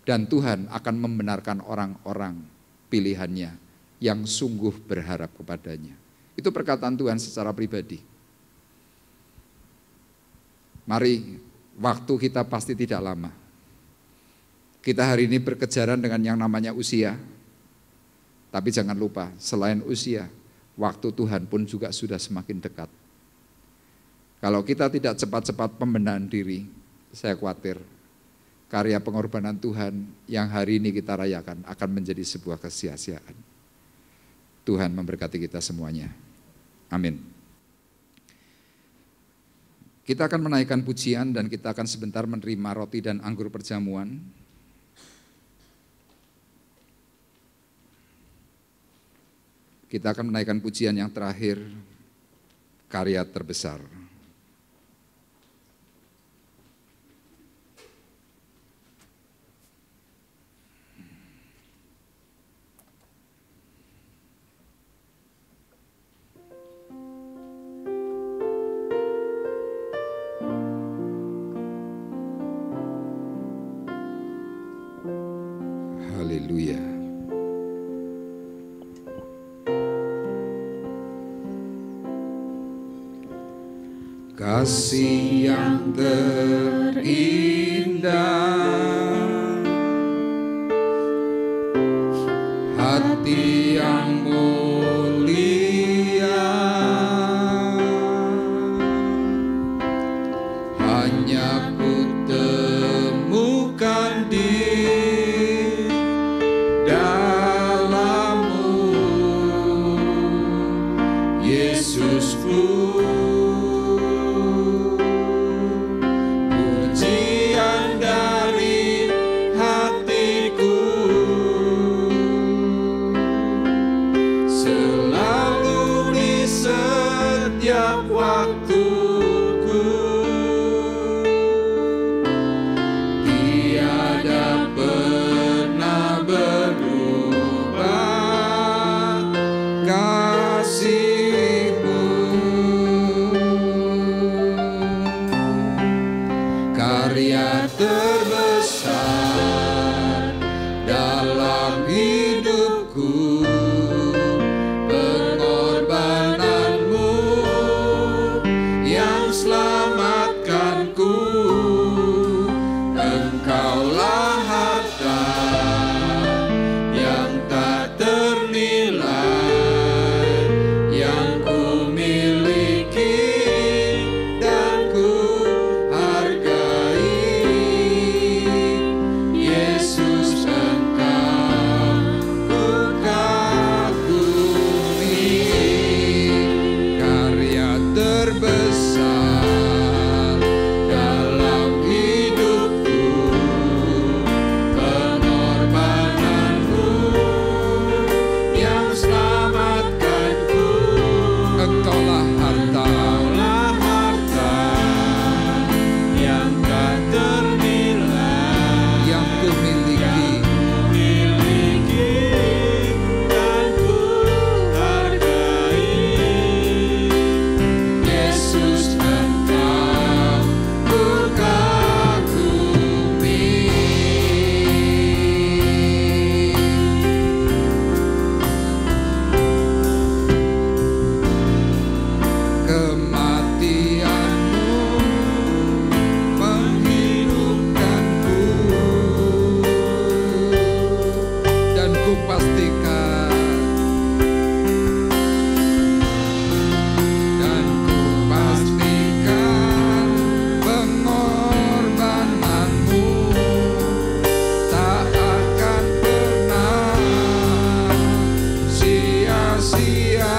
Dan Tuhan akan membenarkan orang-orang pilihannya yang sungguh berharap kepadanya. Itu perkataan Tuhan secara pribadi. Mari, waktu kita pasti tidak lama. Kita hari ini berkejaran dengan yang namanya usia. Tapi jangan lupa, selain usia, waktu Tuhan pun juga sudah semakin dekat. Kalau kita tidak cepat-cepat pembenahan diri, saya khawatir karya pengorbanan Tuhan yang hari ini kita rayakan akan menjadi sebuah kesia-siaan. Tuhan memberkati kita semuanya. Amin. Kita akan menaikkan pujian dan kita akan sebentar menerima roti dan anggur perjamuan. Kita akan menaikkan pujian yang terakhir, karya terbesar. kasih yang terindah, hati yang mulia, hanya ku temukan di dalam-Mu, Yesusku. Pujian dari hatiku, selalu di setiap waktuku, tiada pernah berubah kasih-Mu. Karya terbesar dalam hidupku, pengorbanan-Mu yang selamatkanku. Engkaulah harta yang tak ternilai, yang ku miliki dan ku hargai. Yesus, Engkau ku kagumi. Karya terbesar dalam hidupku, pengorbanan-Mu yang selamatkanku. Engkaulah harta yang tak ternilai, yang ku miliki dan ku hargai. Yesus, Engkau ku kagumi. Kematian-Mu menghidupkanku, dan ku pastikan pengorbanan-Mu tak akan pernah sia-sia.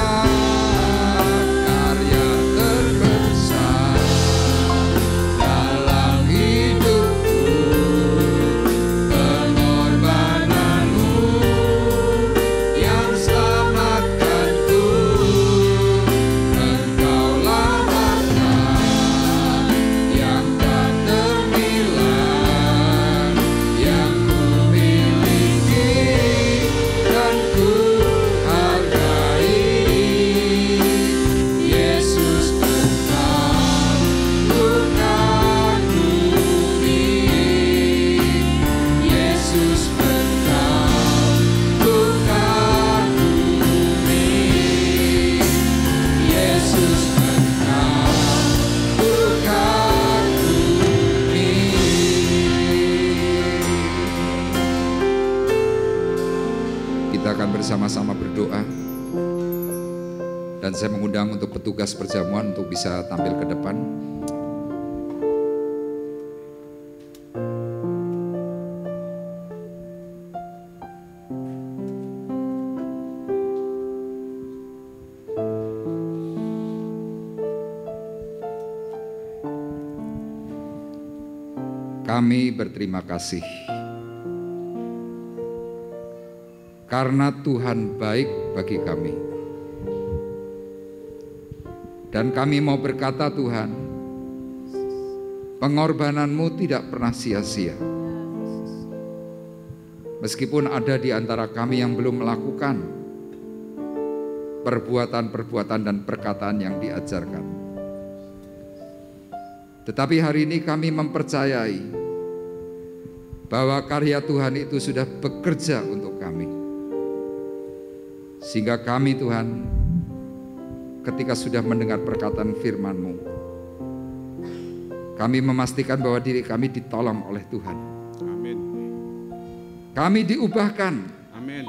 Karya terbesar dalam hidupku, pengorbanan-Mu yang selamatkanku. Engkaulah harta yang tak ternilai, yang ku miliki dan ku hargai. Yesus, Engkau ku kagumi. Yesus, Engkau ku kagumi. Yesus, Engkau ku kagumi. Kita akan bersama-sama berdoa, dan saya mengundang untuk petugas perjamuan untuk bisa tampil ke depan. Kami berterima kasih karena Tuhan baik bagi kami. Dan kami mau berkata, Tuhan, pengorbanan-Mu tidak pernah sia-sia. Meskipun ada di antara kami yang belum melakukan perbuatan-perbuatan dan perkataan yang diajarkan, tetapi hari ini kami mempercayai bahwa karya Tuhan itu sudah bekerja untuk kami. Sehingga kami, Tuhan, ketika sudah mendengar perkataan firman-Mu, Kami memastikan bahwa diri kami ditolong oleh Tuhan. Amin. Kami diubahkan Amin.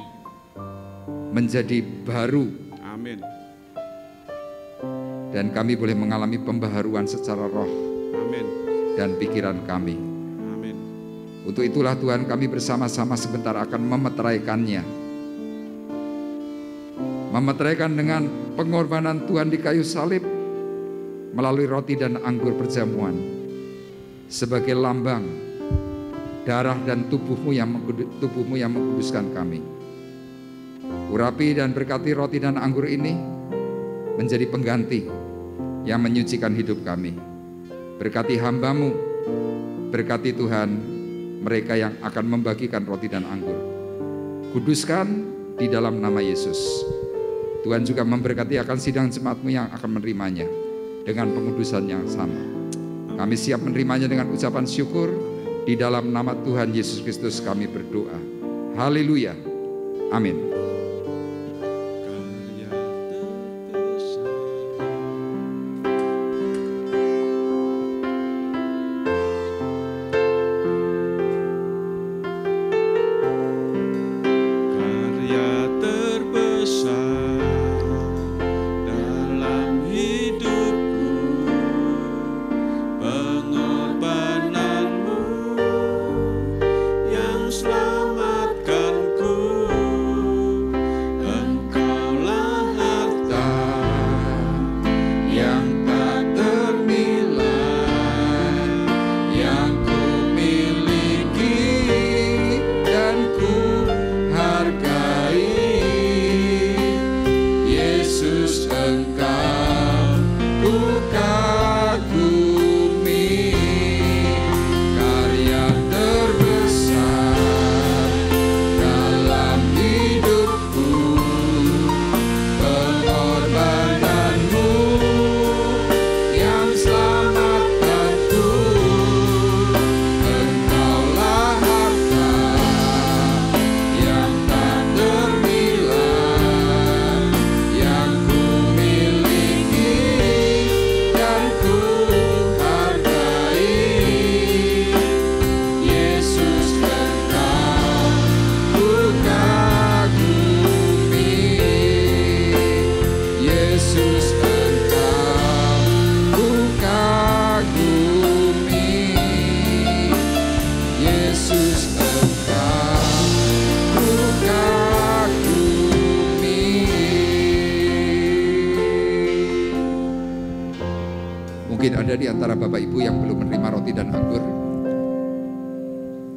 menjadi baru. Amin. Dan kami boleh mengalami pembaharuan secara roh Amin. dan pikiran kami. Amin. Untuk itulah Tuhan, kami bersama-sama sebentar akan memeteraikannya. Memeteraikan dengan pengorbanan Tuhan di kayu salib melalui roti dan anggur perjamuan sebagai lambang darah dan tubuhmu yang mengkuduskan kami. Urapi dan berkati roti dan anggur ini menjadi pengganti yang menyucikan hidup kami. Berkati hamba-Mu, berkati Tuhan mereka yang akan membagikan roti dan anggur. Kuduskan di dalam nama Yesus. Tuhan juga memberkati akan sidang jemaat-Mu yang akan menerimanya dengan pengudusan yang sama. Kami siap menerimanya dengan ucapan syukur. Di dalam nama Tuhan Yesus Kristus kami berdoa. Haleluya. Amin. Mungkin ada di antara Bapak Ibu yang belum menerima roti dan anggur.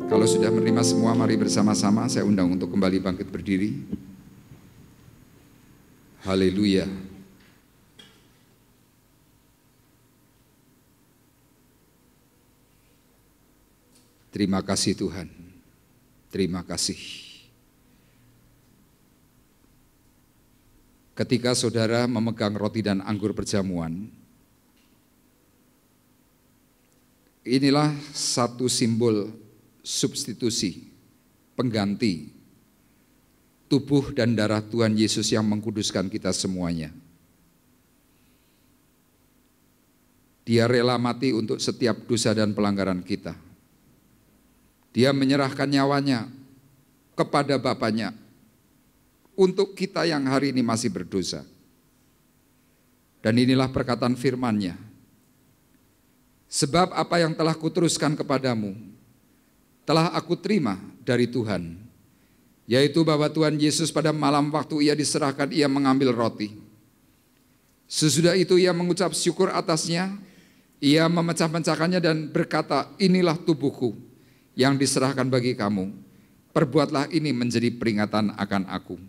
Kalau sudah menerima semua, mari bersama-sama saya undang untuk kembali bangkit berdiri. Haleluya. Terima kasih Tuhan. Terima kasih. Ketika saudara memegang roti dan anggur perjamuan, inilah satu simbol substitusi, pengganti tubuh dan darah Tuhan Yesus yang mengkuduskan kita semuanya. Dia rela mati untuk setiap dosa dan pelanggaran kita. Dia menyerahkan nyawanya kepada Bapaknya untuk kita yang hari ini masih berdosa. Dan inilah perkataan firman-Nya. Sebab apa yang telah kuteruskan kepadamu, telah aku terima dari Tuhan, yaitu bahwa Tuhan Yesus pada malam waktu ia diserahkan, ia mengambil roti. Sesudah itu ia mengucap syukur atasnya, ia memecah-mecahkannya dan berkata, inilah tubuhku yang diserahkan bagi kamu, perbuatlah ini menjadi peringatan akan aku.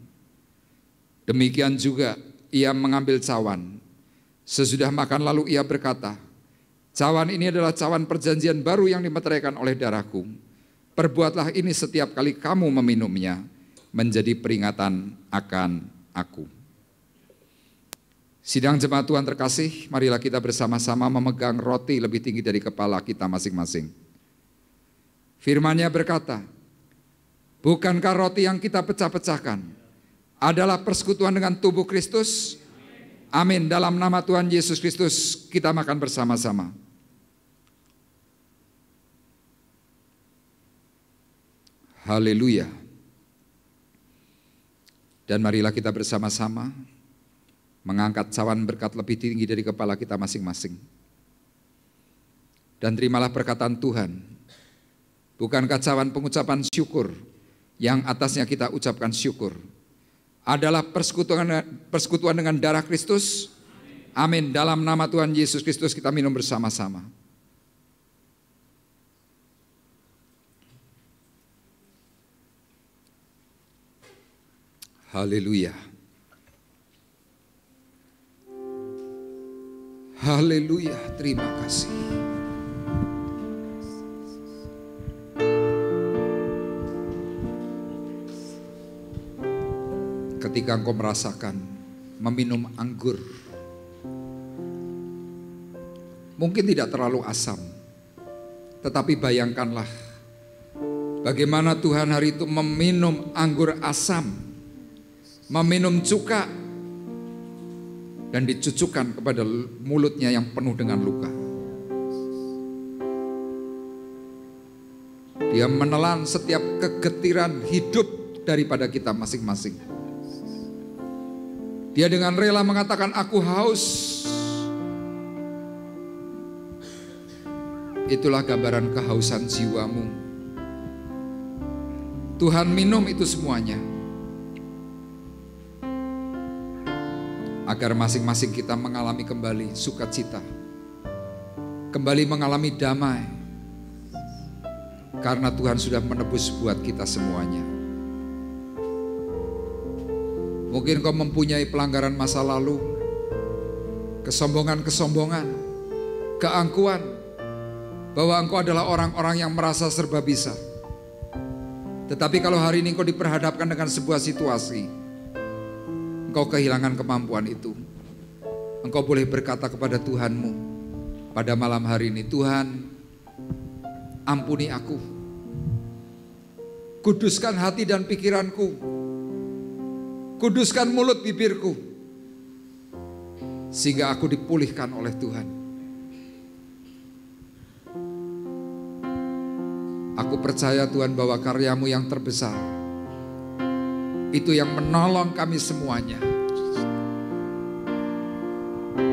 Demikian juga ia mengambil cawan. Sesudah makan lalu ia berkata, cawan ini adalah cawan perjanjian baru yang dimeteraikan oleh darahku. Perbuatlah ini setiap kali kamu meminumnya, menjadi peringatan akan aku. Sidang jemaat Tuhan terkasih, marilah kita bersama-sama memegang roti lebih tinggi dari kepala kita masing-masing. Firman-Nya berkata, bukankah roti yang kita pecah-pecahkan adalah persekutuan dengan tubuh Kristus? Amin. Dalam nama Tuhan Yesus Kristus kita makan bersama-sama. Haleluya. Dan marilah kita bersama-sama mengangkat cawan berkat lebih tinggi dari kepala kita masing-masing. Dan terimalah perkataan Tuhan. Bukankah cawan pengucapan syukur yang atasnya kita ucapkan syukur adalah persekutuan dengan darah Kristus? Amin. Dalam nama Tuhan Yesus Kristus kita minum bersama-sama. Haleluya. Haleluya, terima kasih. Ketika engkau merasakan meminum anggur, mungkin tidak terlalu asam, tetapi bayangkanlah bagaimana Tuhan hari itu meminum anggur asam, meminum cuka, dan dicucukkan kepada mulutnya yang penuh dengan luka. Dia menelan setiap kegetiran hidup daripada kita masing-masing. Dia dengan rela mengatakan, aku haus. Itulah gambaran kehausan jiwamu. Tuhan minum itu semuanya, agar masing-masing kita mengalami kembali sukacita, kembali mengalami damai, karena Tuhan sudah menebus buat kita semuanya. Mungkin kau mempunyai pelanggaran masa lalu, kesombongan-kesombongan, keangkuhan, bahwa engkau adalah orang-orang yang merasa serba bisa. Tetapi kalau hari ini engkau diperhadapkan dengan sebuah situasi, engkau kehilangan kemampuan itu, engkau boleh berkata kepada Tuhanmu pada malam hari ini, Tuhan, ampuni aku, kuduskan hati dan pikiranku, kuduskan mulut bibirku, sehingga aku dipulihkan oleh Tuhan. Aku percaya Tuhan bahwa karyamu yang terbesar itu yang menolong kami semuanya.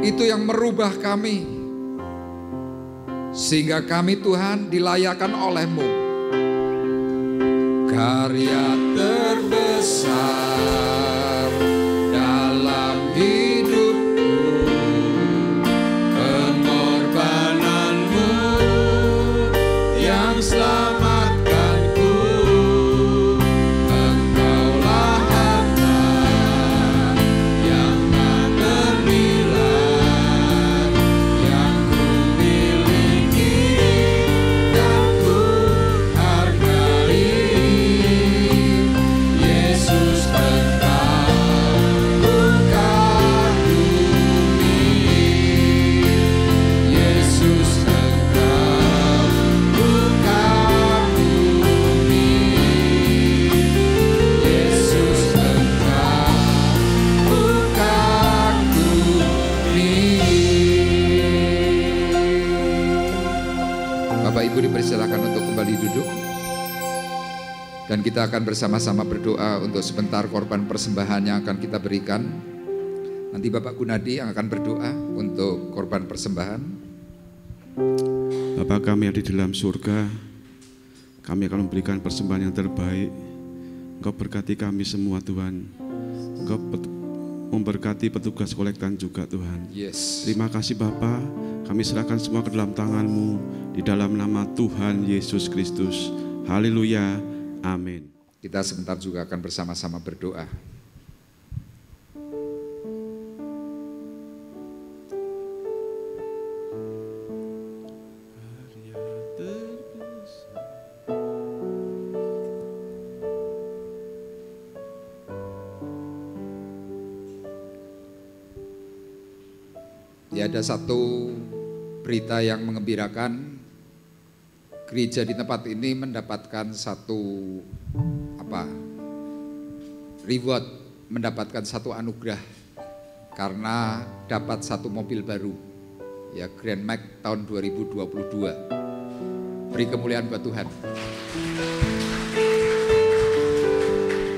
Itu yang merubah kami, sehingga kami Tuhan dilayakan oleh-Mu. Karya terbesar dalam hidupku, pengorbananmu yang selamatkanku. Engkaulah harta yang tak ternilai, yang ku miliki dan ku hargai. Yesus Engkau bukan bumi, Yesus Engkau bukan bumi, Yesus Engkau bukan bumi. Bapak Ibu dipersilakan untuk kembali duduk. Dan kita akan bersama-sama berdoa untuk sebentar korban persembahan yang akan kita berikan. Nanti Bapak Gunadi yang akan berdoa untuk korban persembahan. Bapa kami yang di dalam surga, kami akan memberikan persembahan yang terbaik. Engkau berkati kami semua Tuhan. Engkau memberkati petugas kolektan juga Tuhan. Yes. Terima kasih Bapa, kami serahkan semua ke dalam tangan-Mu, di dalam nama Tuhan Yesus Kristus. Haleluya, amin. Kita sebentar juga akan bersama-sama berdoa. Ya, ada satu berita yang mengembirakan. Gereja di tempat ini mendapatkan satu reward, mendapatkan satu anugerah karena dapat satu mobil baru, ya, Grand Max tahun 2022. Beri kemuliaan buat Tuhan.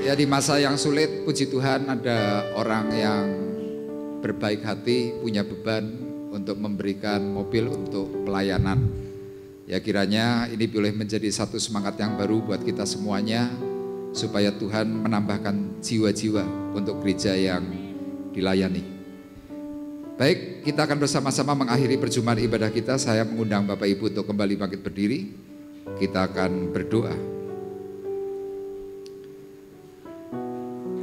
Ya, di masa yang sulit, puji Tuhan ada orang yang berbaik hati, punya beban untuk memberikan mobil untuk pelayanan. Ya, kiranya ini boleh menjadi satu semangat yang baru buat kita semuanya, supaya Tuhan menambahkan jiwa-jiwa untuk gereja yang dilayani. Baik, kita akan bersama-sama mengakhiri perjumpaan ibadah kita. Saya mengundang Bapak Ibu untuk kembali bangkit berdiri. Kita akan berdoa.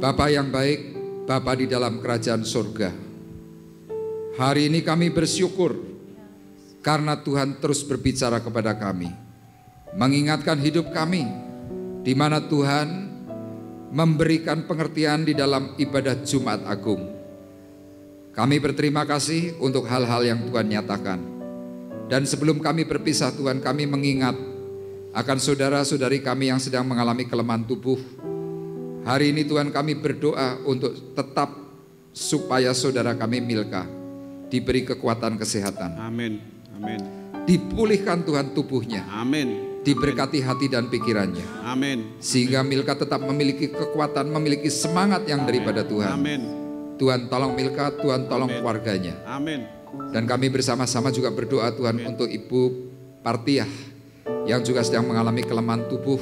Bapa yang baik, Bapa di dalam kerajaan surga, hari ini kami bersyukur karena Tuhan terus berbicara kepada kami, mengingatkan hidup kami, di mana Tuhan memberikan pengertian di dalam ibadah Jumat Agung. Kami berterima kasih untuk hal-hal yang Tuhan nyatakan. Dan sebelum kami berpisah, Tuhan, kami mengingat akan saudara-saudari kami yang sedang mengalami kelemahan tubuh. Hari ini Tuhan, kami berdoa untuk tetap supaya saudara kami Milka diberi kekuatan kesehatan. Amin. Amin. Dipulihkan Tuhan tubuhnya. Amin. Diberkati hati dan pikirannya. Amin. Sehingga Milka tetap memiliki kekuatan, memiliki semangat yang daripada Tuhan. Amin. Tuhan tolong Milka, Tuhan tolong keluarganya. Amin. Dan kami bersama-sama juga berdoa Tuhan untuk Ibu Partiah yang juga sedang mengalami kelemahan tubuh.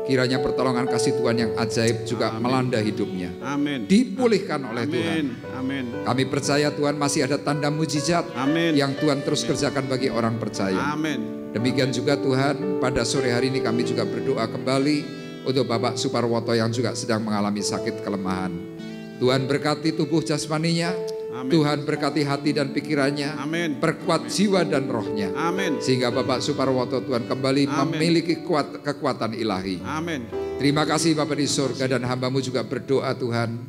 Kiranya pertolongan kasih Tuhan yang ajaib juga melanda hidupnya. Amin. Dipulihkan oleh Tuhan. Amin. Kami percaya Tuhan masih ada tanda mujizat yang Tuhan terus kerjakan bagi orang percaya. Amin. Demikian juga Tuhan, pada sore hari ini kami juga berdoa kembali untuk Bapak Suparwoto yang juga sedang mengalami sakit kelemahan. Tuhan berkati tubuh jasmaninya. Amin. Tuhan berkati hati dan pikirannya. Amin. Perkuat jiwa dan rohnya. Amin. Sehingga Bapak Suparwoto Tuhan kembali memiliki kekuatan ilahi. Amin. Terima kasih Bapak di surga, dan hamba-Mu juga berdoa Tuhan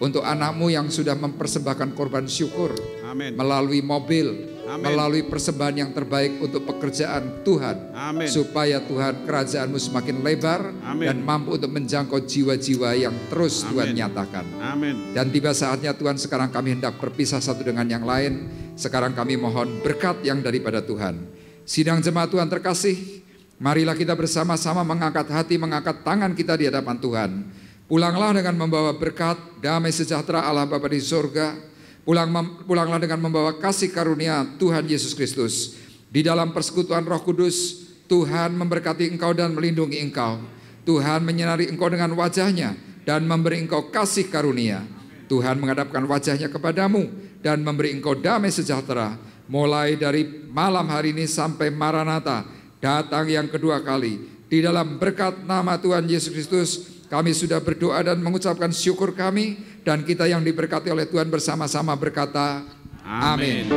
untuk anak-Mu yang sudah mempersembahkan korban syukur. Amin. Melalui mobil. Amin. Melalui persembahan yang terbaik untuk pekerjaan Tuhan. Amin. Supaya Tuhan kerajaan-Mu semakin lebar. Amin. Dan mampu untuk menjangkau jiwa-jiwa yang terus Tuhan Amin. nyatakan. Amin. Dan tiba saatnya Tuhan, sekarang kami hendak berpisah satu dengan yang lain. Sekarang kami mohon berkat yang daripada Tuhan. Sidang jemaat Tuhan terkasih, marilah kita bersama-sama mengangkat hati, mengangkat tangan kita di hadapan Tuhan. Pulanglah dengan membawa berkat, damai sejahtera Allah Bapa di surga. Pulanglah dengan membawa kasih karunia Tuhan Yesus Kristus. Di dalam persekutuan Roh Kudus, Tuhan memberkati engkau dan melindungi engkau. Tuhan menyinari engkau dengan wajahnya dan memberi engkau kasih karunia. Tuhan menghadapkan wajahnya kepadamu dan memberi engkau damai sejahtera. Mulai dari malam hari ini sampai Maranatha, datang yang kedua kali. Di dalam berkat nama Tuhan Yesus Kristus, kami sudah berdoa dan mengucapkan syukur kami, dan kita yang diberkati oleh Tuhan bersama-sama berkata, Amin.